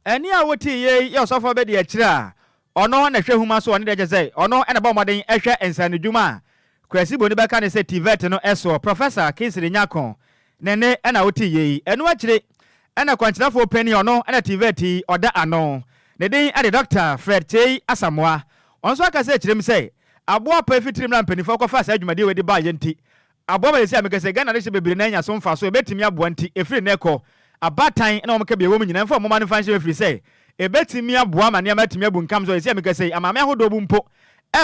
Speaker 3: eni a woti ye osofo be de akira ono na hwe huma so one de say ono ena ba moden ehwe ensane dwuma kwasi boni beka ne say TVET no eso professor Kinsiri Nyakon nene ena woti ye enu akire ena kwanchirafo pani ono ena TVET oda ano ne den ade Dr. Fred Chei Asamoah onso aka say akire mi say aboa pa fitirim na mpanifo kwafa sa adwumade we de ba ye nti aboa ba yesi ameka say Ghana de bebire na nya so mfa so ebetimi aboa nti efiri na eko abatan na omka be wom nyina mfa mo man fan efiri say ebetimi aboa ma ne amatimi abu nkam so yesi ameka say amame ahodo bu mpo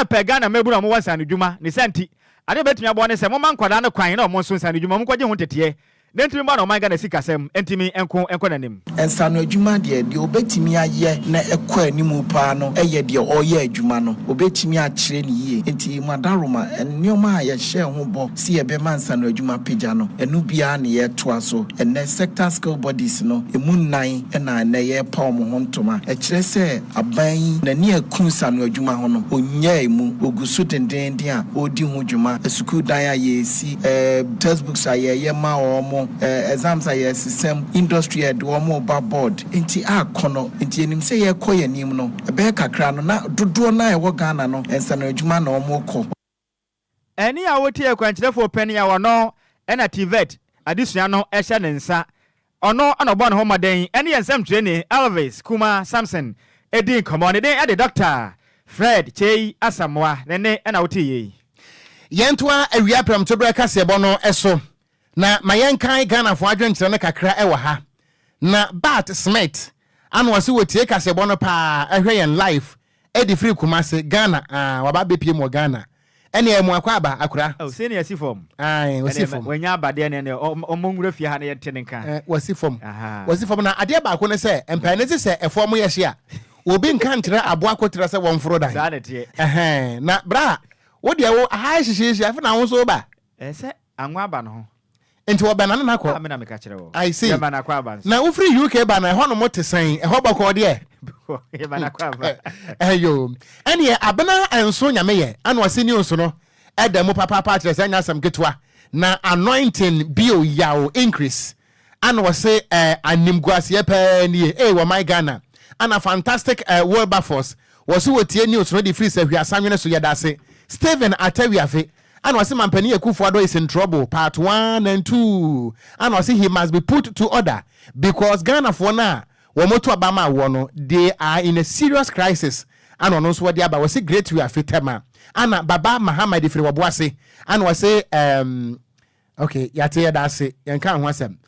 Speaker 3: epe Ghana mebu na mo wansa ne dwuma ne santi ade betimi aboa ne say mo man kwada na kwan na mo so nsa ne dwuma mo kwaje ho tete Dentimi ba no man Ghana sikasem entimi enko nanim
Speaker 7: ensano adwuma de obetimi aye na ekọ animu pa no eye de oye adwuma no obetimi a kire ne yie enti madaroma enioma aye hye ho bo si ebe mansano adwuma pagya no enu bia ne ye toa so ene sector skill bodies no emu nan na na ye pa omo ho ntoma e kire se aban na ne akunsano adwuma ho no onya emu ogusu denden a odi ho dwuma school dan aye si textbooks aye ma omo exams are system industry ed or board inti akono inti enim say ye koye nim no ebe kakra no na dodo na e wo Ghana no ensa na adwuma na omo ko
Speaker 3: eni a woti e kwanchirefo pani a wono ena TVET adisua no ehye ne nsa ono anobon ho maden eni ensem training Elvis Kuma Samson edin common den ade Dr. Fred Chei Asamoah nene ena woti ye
Speaker 1: yentoa awia pram to breka sebo no eso na mayenkan Ghana fo adwenkyere ne kakra e ha na Bat Smith anu wase wotie kasebo no pa ehwe yen life edi free Kumase Ghana waba bepie mo Ghana ene emu akwa aba akura
Speaker 3: se ne yasi form
Speaker 1: wasi form
Speaker 3: wanya abade ne omonwura fie ha ne yete ne kan
Speaker 1: wasi form na ade ba ko ne se empa ne se efom ye hye a obi nkan kire abo akotra se wonforo dan na bra wo de wo ha hyehyehye afa na wo so ba
Speaker 3: se anwa aba no ho
Speaker 1: enti wo banana na ko
Speaker 3: amena meka kire wo
Speaker 1: I see
Speaker 3: bana kwa aba
Speaker 1: na wo free UK bana ho no motesen ho ba ko de
Speaker 3: bana kwa aba
Speaker 1: eyo ene abena enso nyame ye ana wase ni onso no edam papa kire se nya sam ketwa na anointing bio yawo increase ana wase animguase pa ni wo my Ghana ana fantastic Wilberforce wase wotie ni onso de free se hwia sanwene so yedase Steven Atawiafe and was him and Penny Akufo-Addo is in trouble. Part 1 and 2. And was he must be put to order because Ghana for now, Womoto Obama wono, they are in a serious crisis. And on also what they was a great we are fitema. And Baba Muhammad if wabwase and was say okay, yate that's it. Yankan wasem.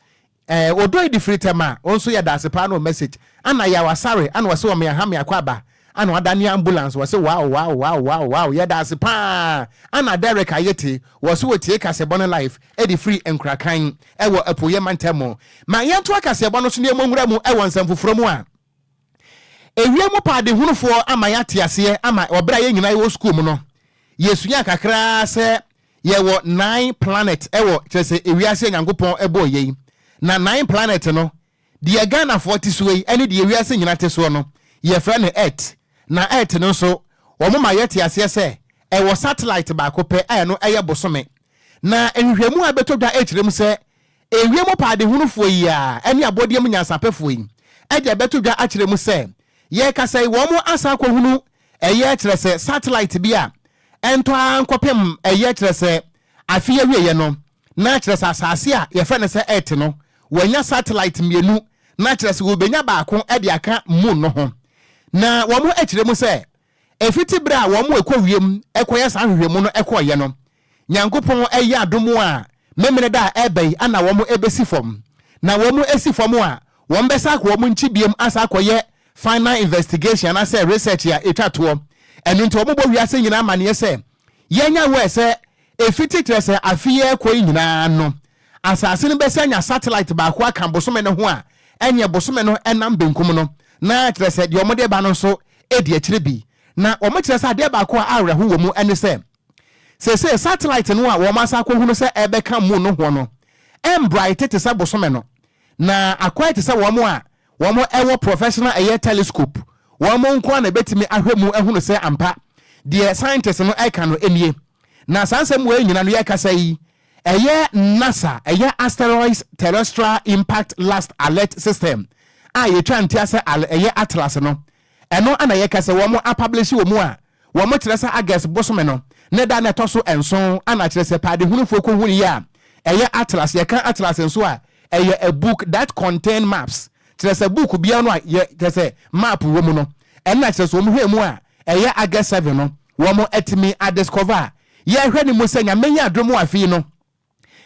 Speaker 1: Odo di fitema also ya that's a pano message. And I was sorry and was so me hami akwaba. And what Daniel ambulance was say wow yeah that's pa and Derek Ayeti was who take as a bonnet life Eddie free and cracking ewo apoye mantemo my yanto akase bono so ne monwura mu e wonsam foforo mu a ewiemu pa de hunu fo amayate ase ama obra ye nyina ye school mu no yesunya kakra se ye wo 9 planet ewo chese ewiase nyankopon ebo ye na 9 planet no de Ghana 40 so yi ene de ewiase nyina te so no ye fra ne earth na earth no so wo ma yete ase se e wo satellite ba ko pe no eye bosome na enhwemu abetodwa echirem se ewiemu pa de hunufo yi a ene abodiem nyansapefo yi e de betodwa achirem se ye ka se wo mo asa ko hunu eye kire se satellite bi a ento ankopem eye kire se afie wieye no na kire se asase a ye fra ne se earth no wanya satellite mienu na kire se wo benya ba ko e de aka moon no ho na wo mo echirem se efiti bra wo mo ekowiem ekoye sa hwehwemu no ekoye no nyankopon eye adomo a memene da ebei ana wo mo ebesi fom na wo mo esi fom a wo mbesa ko wo mo nchibiem asa akoye final investigation na say research ya etwato enu nti wo mo bo wiase nyina amane se yenya we se efiti trese afiye koyi nyina no asase no besa nya satellite ba ko aka bosome ne ho a enye bosome no enam benkum no na trese de omode ba no so edi akire bi na omo trese ade ba ko awre ho wo mu ene se satellite no a wo masa ko hunu se ebe ka mu no ho no bright te se bosome no na akwai te se wo mo a wo mo ewo professional air telescope wo mo nko na betimi ahwemu ehunu se ampa de scientists no eka no enie na sansem we nyina no yeka yi eye NASA eye asteroids terrestrial impact last alert system a ye twa ntia se eye atlas no eno ana yeka se wo mo publish wo mu a wo mo kire se August bosome no ne da na toso enson ana kire se pade hunu foko hunu ya eye atlas ye kan atlas enso a eye a book that contain maps kire se book bia no a ye kire se map wo mu no ena kire se wo mu hwe mu a eye August 7 no wo mo etimi a discover ye hwe ni mo senya menya adomo afi no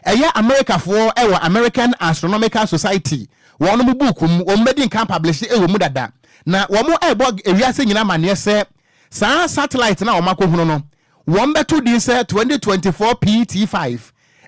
Speaker 1: eye America for ewo American Astronomical Society won mo book won medi kan publish ewo mu dada na wo mo ebo ewiase nyina mane se sa satellite na wo makohunu no won beto din se 2024 PT5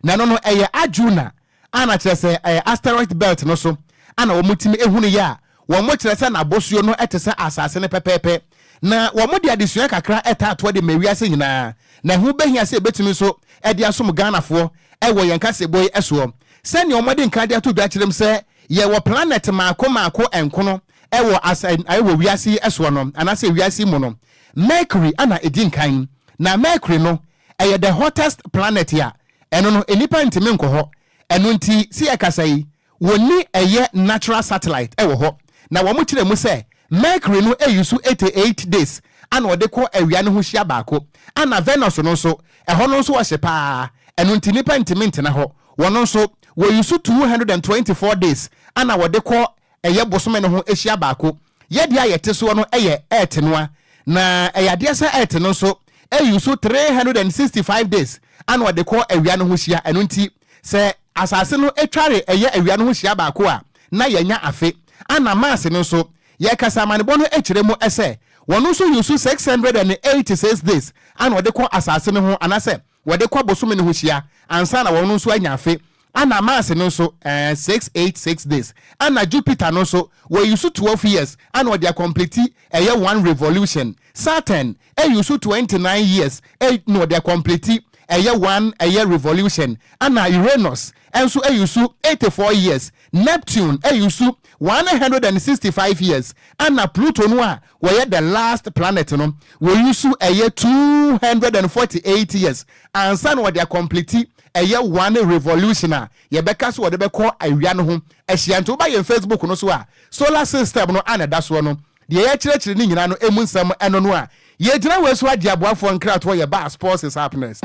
Speaker 1: na no eye Ajuna ana kire se asteroid belt no so ana wo mutimi ehunu ya wo mo kire se na bosuo no etese asase ne pepepe na wo mo de adesua kakra eta ato de mewiase nyina na hu behia se betumi so e de asom Ghana fo ewo yenkase boy eso se ne omode nka de ato dwa kirem se ye wo planet maako enkono ewo ewo wiase eso no anase wiase mu no Mercury ana edin kan na Mercury no eye the hottest planet ya eno no enipa ntimi nko ho eno nti si ekasai woni eye natural satellite ewo ho na wo mo kirem se Mercury no eyusu 88 days ana ode ko awia ne ho hia baako ana Venus no so eho no so wo hyepa eno nti nipa ntimi ntena ho wono so wo yusu 224 days ana wode ko eye bosome ne ho ehia baako ye dia yete so no eye earth noa na eyade se earth no so eyusu 365 days ana wode ko awia ne ho hia eno nti se asase no etware eye awia ne ho hia baako a na yenya afe ana Mars no so ye kasa manebo no ekiremu ese wono so yusu 686 days ana wode ko asase ne ho anase wode ko bosome ne ho hia ansa na wono so anya afe ana Mars no so 686 days ana Jupiter no so we yusu 12 years ana wode complete eye one revolution. Saturn yusu 29 years no wode complete eye one revolution. Ana Uranus enso yusu 84 years. Neptune yusu 165 years. Ana Pluto no a we the last planet no we yusu eye 248 years ansa na wode complete eye one revolution a ye beka so wode beko awia no ho ehia nto ba ye Facebook no so a solar system no ana da so no de ye kirekire ni nyina no emu nsam eno no a ye gina we so agi aboafo nkrato ye ba sports is happiness.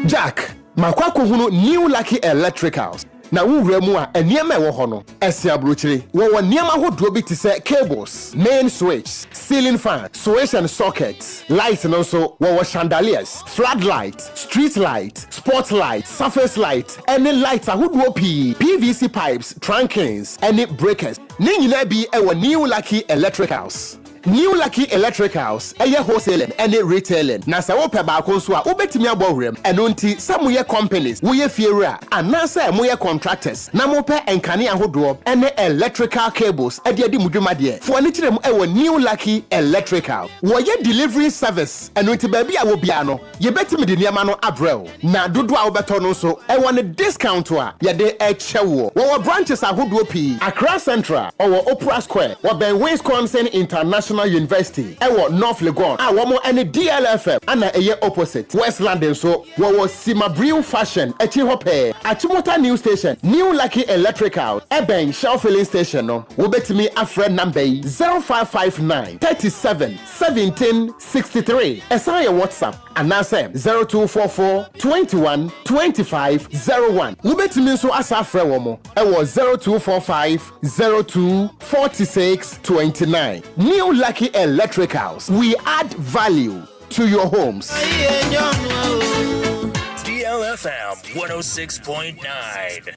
Speaker 1: Jack makwako hunu new lucky electricals na wura mu a eniema ewo ho no ese abrochire wo niema hodo bi te se cables, main switch, ceiling fan, switch and sockets, lights no so wo chandeliers, floodlight, street light, spot light, surface light, any lights ahodo PVC pipes, trunkings, any breakers. Ni nyina bi ewo new lucky electricals. New Lucky Electricals, eye wholesaling and retailing. Na sa wo pe ba ko so a obetimi abowrem. Eno nti some ye companies, wo ye fiera, anasa mo ye contractors. Na mo pe enkane ahodo ene electrical cables e de adi mudwuma de. Fo ani kirem e wo New Lucky Electrical. Wo ye delivery service. Eno nti ba bia wo bia no, ye betimi de niam no abrel. Na dodo a wo beto no so, e wo ne discount a ye de e chewo. Wo branches ahodo pi. Accra Central or Opera Square, or Ben Wisconsin International International University ewo North Legon a womo any DLFM ana eye opposite West London so wo Simabrew Fashion echi hope Achimota New Station New Lucky Electrical Eben Shell Filling Station no wo betimi afre number 0559 37 17 63 esa your WhatsApp and answer 0244 21 25 01 wo betimi so asa afre womo ewo 0245 02 46 29 New Lucky Electricals. We add value to your homes.
Speaker 4: DLFM 106.9.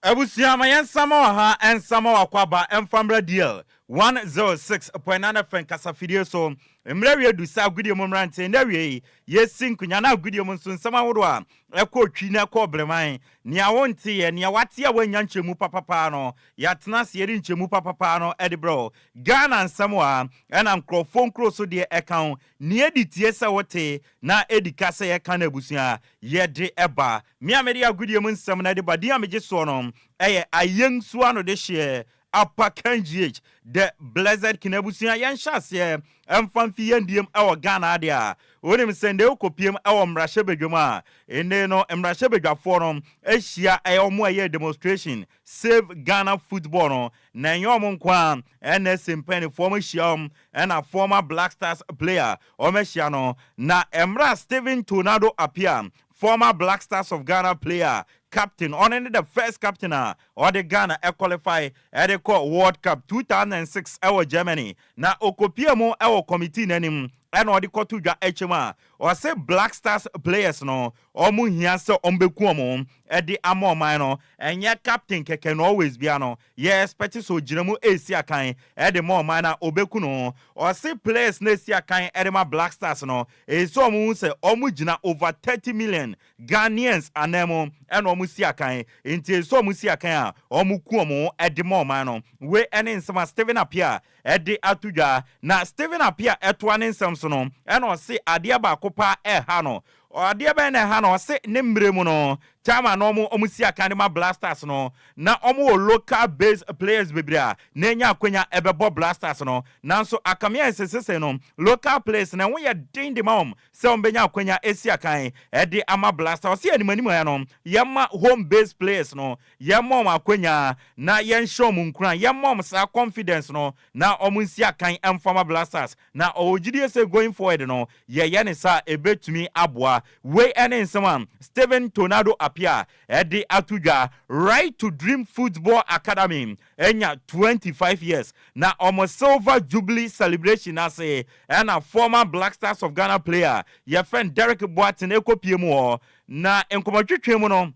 Speaker 3: Abusia mayen Samoa and Samoa Kwaba and Famra DL 106.9 FM Kasafidie so Mrewe du sa gudio momrante ndewe yesin kunyana gudio monsun sama wodwa ekọ twina ekọ breman nia wonte ye nia wate awanya nchemu papa no yatena se yeri nchemu papa no edibro Ghana Samoa ena microphone so de account ni editie se wote na edika se ye kan abusia ye de eba mi amede agudio monsam na de badi amege so no eye ayen suwa no de hye Upper KGH, the blessed Kinabusia Yan Shasia, and Fanfiandium our Ghana dia. When him send the Okopium our Mrashebejuma, and then no Mrashebeja forum, Asia Aomoye demonstration, save Ghana football, Nanyomon Kwan, and Penny former Shiam, and a former Black Stars player, Omeshiano, na Emra Steven Tornado appear, former Black Stars of Ghana player. Captain, only the first captain or the Ghana qualify at the World Cup 2006 our Germany. Na Okogyeabour our committee nanim and or the Kotuja HMA or say Black Stars players no or Munhiasa Ombekuomo at the Amo Minor and yet captain can always be ano. Yes, Petty so Jinamu Asia kind at the more minor Obekuno or say players Nesia kind Edema Black Stars no a so moon say Omujina over 30 million Ghanaians anemo and Omusia kind into so Musia kind Omukuomo at the more minor we and some Steven Apia at the Atuja na Steven Apia at one in Samson and or say Adiaba Kopa Hano or Adiaba and Hano say Nimbre Tama no omusia kanima blasters no na omo local based players bebria nenya kwenya ebebo blasters no nanso akamia sesese no local players na we din de mom se ombenya kwenya esia kan e de ama blasters se animanimu ya no yema home based players no yema akwenya na yen show mu nkran yema sa confidence no na omusia kan emfama blasters na ojidie se going forward no ye ne sa ebetumi aboa we ene nsema Steven Tornado apia Eddie Atuja Right to Dream Football Academy enya 25 years na almost silver jubilee celebration ase and a former Black Stars of Ghana player your friend Derek Boateng Ekopiem na enkomotwetwem no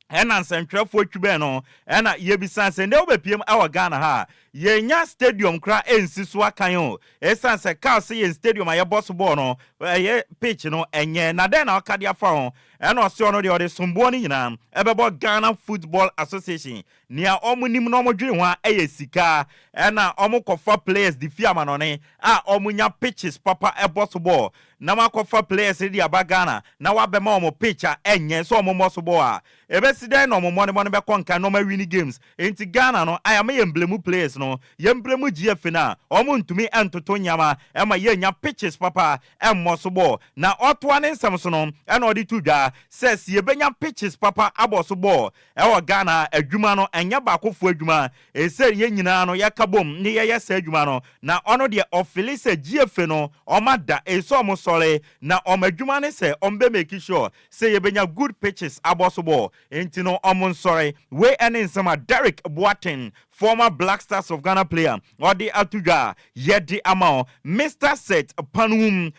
Speaker 3: ena nsentwefo twube no ena yebisa se nde obepiem awa Ghana ha yenya stadium kra ensi so akan o esanse ka se yen stadium aye boss ball no ye pitch no enye na den na akade afa ho ena ose ono de ode sombo ni nyina ebebo Ghana Football Association nia omunim no omodwe ho eye sika ena omukofa players di fiama no ne a omunya pitches papa e boss ball na makofa players di abagana na wabema omo pitcher enye so omo boss ball a ebesiden no omo money be konka no ma win games enti Ghana no ayama emblemu players no yembremu GF na omo ntumi entoto nyama ema yenya pitches papa emmoso ball na otwa ne nsem so no ena odi tudwa says yebenya pitches papa aboso ball ewo Ghana adwuma no enya baakofo adwuma ese ye nyina no yakabom ne ye yesa adwuma no na ono de ofilise GF no omada eso omo sole na omadwuma ne se ombe make sure say yebenya good pitches aboso ball enti no omo nsore we ene nsema Derek Boateng former Black Stars of Ghana player Odi Atuga Yedi Amao Mr. Set Panum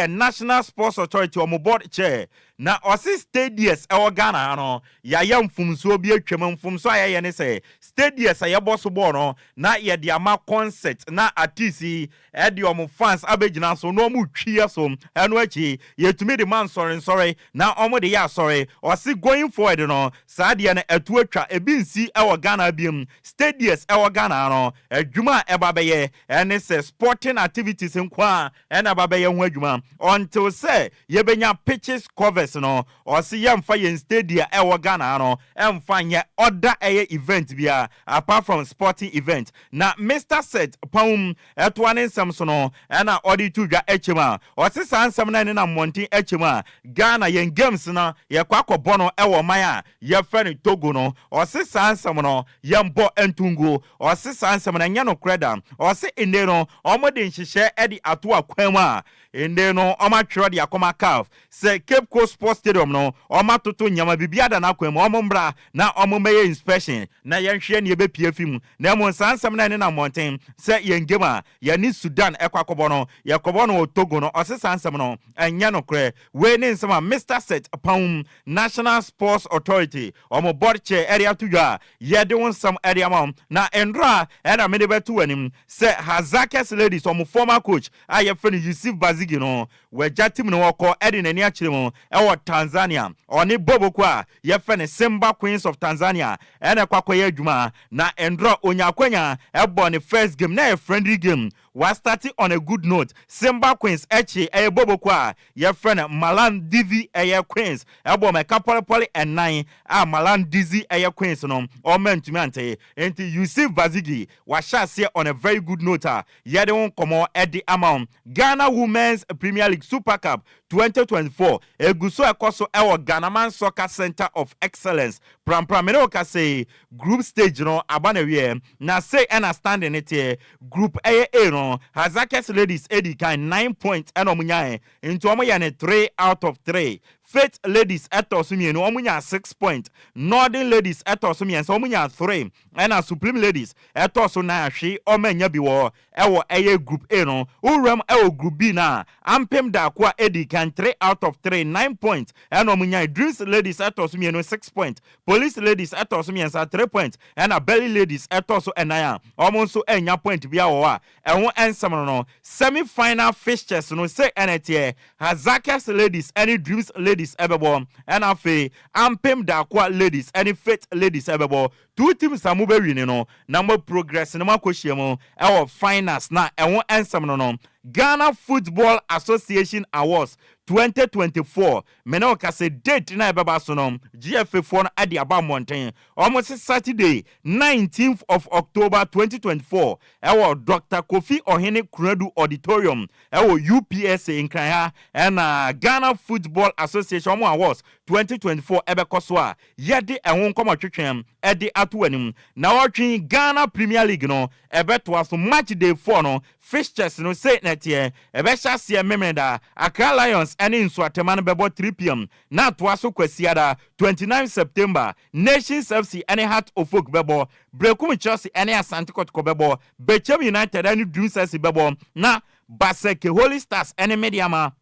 Speaker 3: National Sports Authority omo board chair na osi stadiums ewo Ghana no ya mfumso bi atwam mfumso aye ne se stadiums aye boss ball no na ye de ama concert na artiste e de omo fans abegina so no omo twie so eno achi yetumi de man sorry na omo de ya sorry osi going forward no sa de na etu atwa ebinsi ewo Ghana biem stadiums ewo Ghana no adwuma ebabeye ene se sporting activities nkwa ena babeye ho adwuma until say yebenya pitches covers
Speaker 8: fixtures no or see yamfa yen stadia ewo Ghana no emfa nye other event bia apart from sporting event na Mr. Set Paum etwane samsono na odi tudwa echema o se sansam na na montin echema Ghana yen games na ye kwakọ no ewo maya ye fere Togo no o se sansam no yembo entungo o se sansam na nya no kreda o se inde no omode nhihye edi ato akwan a inde no omatwero de akoma calf se Cape Coast Sports Stadium no omatoto nyama bibia da na akwan mu omombra na omomeye inspection na yenhwe ne be piafim na mo sansam na ne na monten se yengema ya ni Sudan ekwakobo no yakobo no Togo no o se sansam no anya no kre we ne nsama Mr. Set Paum National Sports Authority omo board chair area tudwa yede wonsam area ma na endra era me de betu anim se Hazakes ladies omo former coach ayefeni Yusuf Bazigi no we jatim no woko edi nani akire mo ewo Tanzania oni bobokwa yefeni Simba Queens of Tanzania ene kwakoye adwuma na endra onyakwanya ebo ne first game na a friendly game was starting on a good note. Simba Queens echi bobokwa yefeni Malan Divi Queens ebo me kapole and 9 Malan Dizi Queens no o mentumi ante enti Yusuf Bazigi was on a very good note yede won komo edi amount Ghana Women's Premier League Super Cup 2024 eguso ekoso ewo Ghana Soccer Center of Excellence prampramene ka say group stage no abanewie na say understanding it here group A no Hazakes ladies edi kan 9 points eno munyae into omo ya ne 3 out of 3 Faith ladies etosumie no omunya 6 points. Northern ladies etosumie so omunya 3 and Supreme ladies etoso na ahwe omanya biwo ewo eye group A no uram ewo group B na ampem da kwa edi kan 3 out of 3 9 points and omunya Dreams ladies etosumie no 6 points. Police ladies etosumie sa 3 points and Belly ladies etoso enaya omonso enya point bia wo a ehun ensam no semi-final fixtures no say enetie Hazakes ladies any Dreams ladies ebebo and afe ampem da kwa ladies any Faith ladies ebebo two teams amube win no number progress no makohiem ewo finals na ehun ensam no Ghana Football Association Awards 2024 menoka se date na ebeba so no GFA for no ade aba mountain almost Saturday 19th of October 2024 ewo Dr. Kofi Ohene Kuradu Auditorium ewo UPSA in Kenya and Ghana Football Association Awards 2024 ebekoso a yede ehun komotwetwem ede atoanim na watwin Ghana Premier League no ebeto aso match day 4 no fixtures no say netie ebesha se memenda Accra Lions any in Swatman bebo 3 p.m. na toaso kwasiada 29 September Nations FC any Heart of Oak bebo Brekum Chelsea any Asante Kotoko bebo Bechem United any Dreams FC bebo na Baseke Holy Stars any Mediama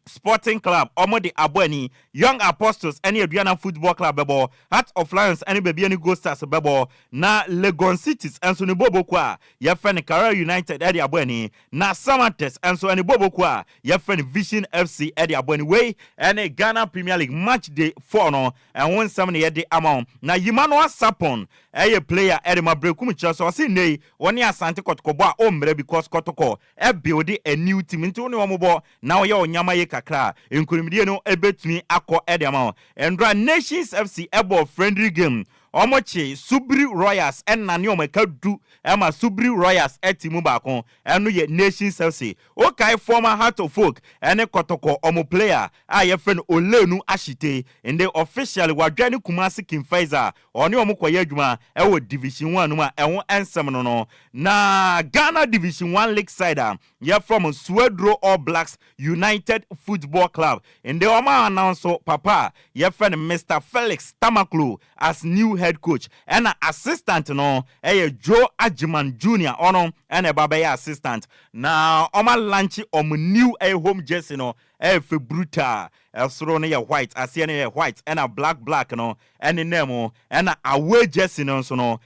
Speaker 8: Sporting Club, Omodi Abweni, Young Apostles, any Adriana Football Club, bebo, Heart of Lions, any baby, any Ghost Stars, bebo, na Legon Cities, and so ni Bobo Kwa, Yefeni Carrera United, Eddie Abweni, na Samates, and so any Bobo Kwa, Yefeni Vision FC, Eddie Abweni, way, any Ghana Premier League match day 4, no, and 170 Eddie amount, na Yimanoa Sapon, a player, Eddie Mabrekum Chelsea, or see, nay, 1 year Santa Kotoko, ombre, because Kotoko, building a new team into Nomobo, now you're Nyama kakra Enquiries no ebetumi akọ edema Endra Nations FC ebo friendly game omoche Subri Royals enna ne omekadu ema Subri Royals etimu baako eno ye Nations FC okay former Heart of Oak ene kotoko omo player a ye friend Olenu Ashite ende officially wadwane Kumasi Kimfaiza oni omokoye adwuma ewo Division 1 no ma ewo ensem no na Ghana Division 1 League side ye from Swedro All Blacks United Football Club ende oma announce papa ye friend Mr. Felix Tamaklu as new head coach and assistant no Joe Ajiman Jr. ono and a assistant na oma lunch new home jersey no fe brutal elsro no white asie no white and a black no and name and away jersey no so no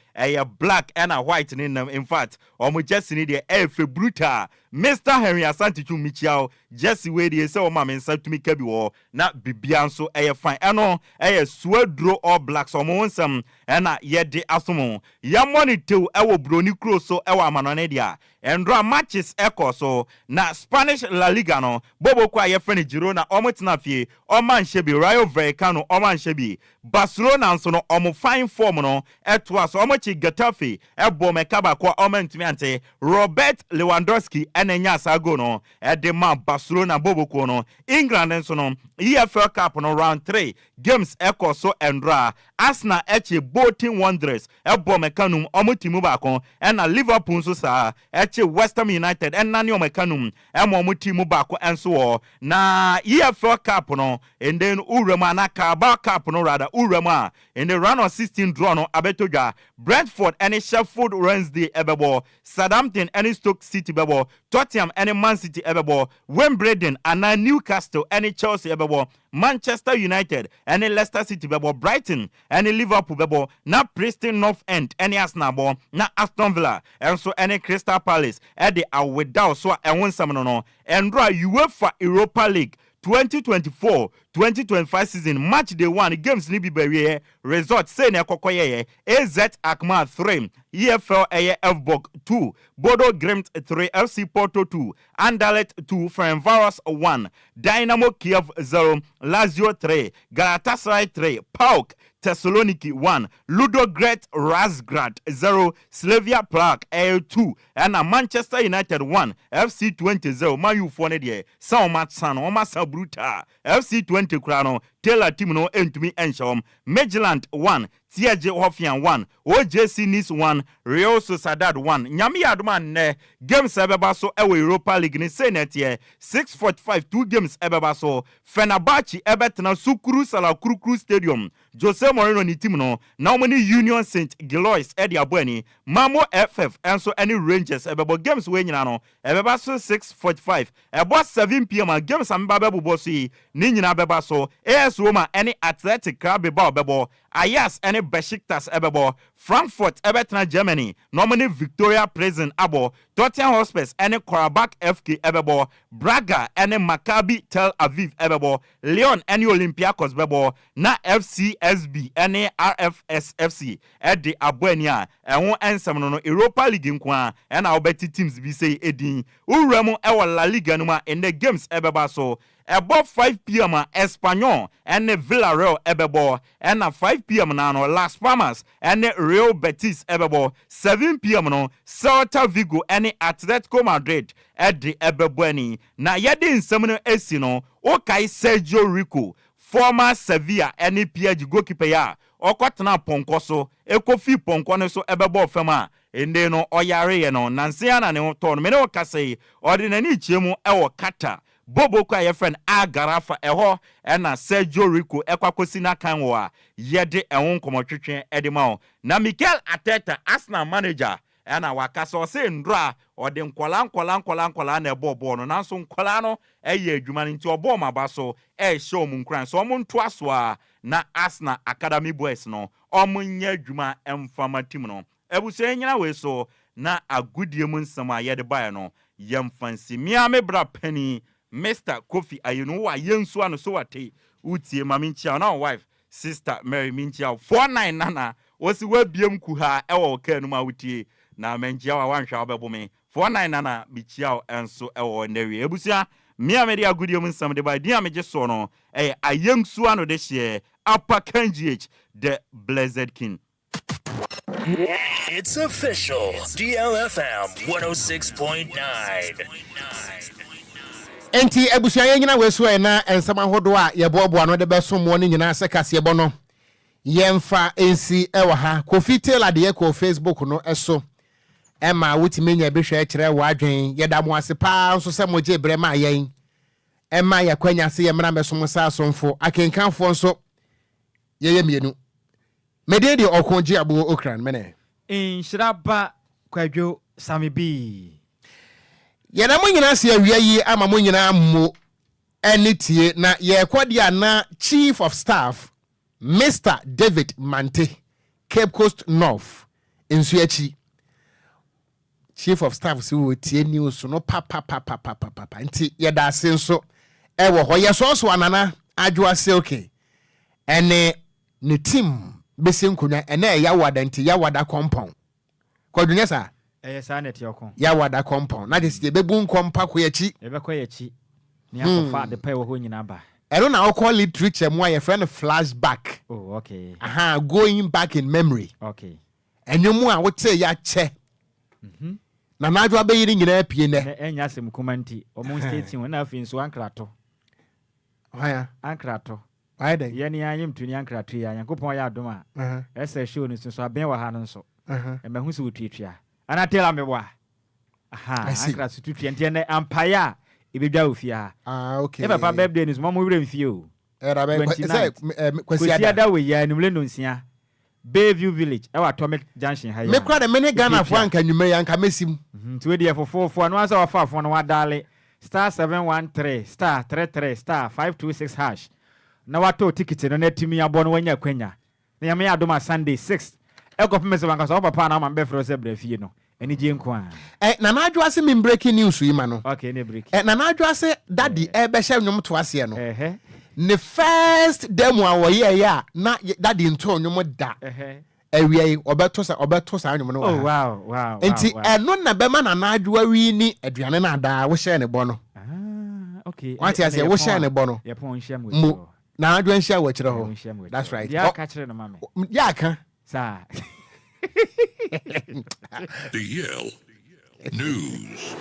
Speaker 8: black and a white in fact jersey ni de fe brutal Mr. Henry Asante Chu Michiao Jesse we dey say o ma me to me kabi wo na bibia nso fine eno Swedro All Blacks o mo nsam na ye de asomo ya monitew broni kro so amanone Valencia Endra matches echo so na Spanish La Liga no Bobo kwa yefreni Girona omotina fie Oman Shebi Rayo Vallecano Oman Shebi Barcelona nso no omo fine form no etwa so omochi Getafe ebo mekaba kwa omentimi ante Robert Lewandowski enenya sago no edema Barcelona Bobo ko no England nso no EFL Cup no round 3 games echo so Endra Arsenal eche Bolton Wanderers ebo mekanum omotimu bako ena Liverpool nso sa eche West Ham United enani omekanum emo omotimu bako enso na EFL Cup no and then urema na Carabao Cup no rather urema in the round of 16 draw no abetoja Brentford any Sheffield Wednesday ebebo Southampton any Stoke City bebo Tottenham any Man City ebebo Wimbledon and Newcastle any Chelsea ebebo Manchester United any Leicester City bebo Brighton any Liverpool bebo na Preston North End any Arsenal bo na Aston Villa and so any Crystal Palace ede aweda so enwon sam no endra UEFA Europa League 2024-2025 season match day 1 games ni bibere result say na kokoye AZ Alkmaar 3 EFL F-Bog 2 Bodo Glimt 3 FC Porto 2 Anderlecht 2 Ferencváros 1 Dynamo Kiev 0 Lazio 3 Galatasaray 3 PAOK Thessaloniki 1 Ludogorets Razgrad 0 Slavia Prague 2 and Manchester United 1 FC 20 0 Mayu Fone de Sao Matsan o Masa Bruta FC 20 krano Taylor team no entumi enshom Midland 1 TJ Hofian 1 OJC Nice 1 Real Sociedad 1 Nyami aduma ne games ebeba so ewe Europa League ni senetie 6:45 2 games ebeba so Fenerbahce ebetna Sukuru Sala Kurukuru Stadium Jose Mourinho ni team no na omani Union Saint Gillois edi abani Mamo FF enso any Rangers ebebo games we nyina no ebeba so 6:45 ebo 7 p.m. games amba bebo so ni nyina beba so AS Roma any Athletic Club bebo Ajax any Besiktas ebebo Frankfurt ebetna Germany normally Victoria Prison abo Tottenham Hotspur any Karabakh FK ebebo Braga any Maccabi Tel Aviv ebebo Lyon any Olympiacos bebo na FCSB any RFSFC edi aboania enwo ensem no Europa League nkwa na obeti teams bi say edin uremu ewo La Liga no ma in the games ebeba so above 5 p.m. Espanyol and Villarreal ebebo and 5 p.m. no Las Palmas and Real Betis ebebo 7 p.m. no Celta Vigo and Atletico Madrid at the ebebweni na yedi nsem no esi no okai Sergio Rico former Sevilla and PSG goalkeeper ya okotena ponko so ekofi ponko ne so ebebo fema ende no oyare ye no nansia na ne to no me ne okase ordinary chiemu ewo kata Bobo kwa ye friend Agarafa eho na Sergio Rico ekwakosi na kanwo a yede enwon komotwetwe edema na Mikel Arteta Arsenal manager na wakasa se ndra ode nkwala na ebo no nanso nkwala no eye adwuma nti obo maba so show mu nkran so omo ntoa so a na Arsenal Academy Boys no omo nya adwuma emfama team no ebuse nyina we so na agudie mu nsama yede bae no yemfansi miame bra pani Mr. Kofi Ayinu wa yensu anu so wate utie mami nchia na wife sister Mary Minchia 49 nana osi wa biem ku ha ewo ka enu ma utie na menjia wa wanhwa obebo me 49 nana bichia enso ewo newe ebusia mia me dia gudie mu nsam de ba dia me so no ayensu anu de hye Upper KGH the Blessed King.
Speaker 4: It's official. DLFM 106.9.
Speaker 1: Enti ebusua nyina weso na ensama hodo a yebobo ano de beso mo ni nyina se kasebo no yemfa ensi ewa ha Kofi Taylor de ko Facebook no eso ema wutimenya behwe kire wa adwen yeda mo ase pa nso se mo je brema yen ema yakwanya se yemra meso sa asomfo akenkanfo nso yeye mienu mededi Okogyeabour Ocran mene
Speaker 3: Nhyiraba Kwadwo Sammy B
Speaker 1: Yena mo nyina se awia yi ama mo nyina mo enitie na ye kwadia na Chief of Staff Mr. David Mante Cape Coast North Nsuachi Chief of Staff si wo tie news no papa nti yeda ase nso ewo ho yeso anana adwo ase okay ene ne team besi nkonya ene ya wada nti ya wada compound kwadunya sa
Speaker 3: Sanet Yoko.
Speaker 1: Yawada compound. That is the baboon compa kuyachi.
Speaker 3: Ebekoyachi. Near fat the pay of Nhyiraba.
Speaker 1: I don't know how call literature more your friend a flashback.
Speaker 3: Oh, okay.
Speaker 1: Aha, going back in memory.
Speaker 3: Okay.
Speaker 1: And you more I would say ya che. Na najwa be yiri nyina apie ne.
Speaker 3: Enya sem kumanti. Omo state when na fin so ankrato.
Speaker 1: Haya.
Speaker 3: Ankrato.
Speaker 1: Why then?
Speaker 3: Ye ni anyim tuni ankrato ya. Yankopon ya adom a. Ese show ni so aben wa ha no so. E ma hu se wotuatua. Ana tell me wa. Aha, ankrato tutua ntia ne ampaya. Ibedwa ofia.
Speaker 1: Ah, okay.
Speaker 3: E papa birthday ni so mo wure mfie o.
Speaker 1: Era be say
Speaker 3: kwasi ada we ya numle no nsia. Bayview Village. Ewa Atomic Junction ha ya.
Speaker 1: Me kra de mene Ghana fo anka nwume ya anka mesim.
Speaker 3: To we for no answer wa fa no wa dale star 713 star 33 star 526 hash. Na wato ticket no na timi abo no wanya kwanya. Na yame adoma Sunday 6. Eko peme se banka so papa na ma be fro se brafie no. Eni je nko a. Na na adwo ase me breaking news yi ma no. Okay, ne break.
Speaker 1: Na na adwo ase daddy e be hye nwom to ase no. The first demo awoye ya na daddy nto nwom da. Ewie obeto sa nwom no.
Speaker 3: Oh wow.
Speaker 1: Enti eno na be ma na adwo wi ni aduane na da wo hye ne bo no.
Speaker 3: Okay.
Speaker 1: What you say wo hye ne bo no.
Speaker 3: Ye pon hye mo.
Speaker 1: Na adwo nhye wo kire ho. That's right.
Speaker 3: Ya ka kire no mame.
Speaker 1: Ya ka.
Speaker 3: Sa.
Speaker 9: DL News.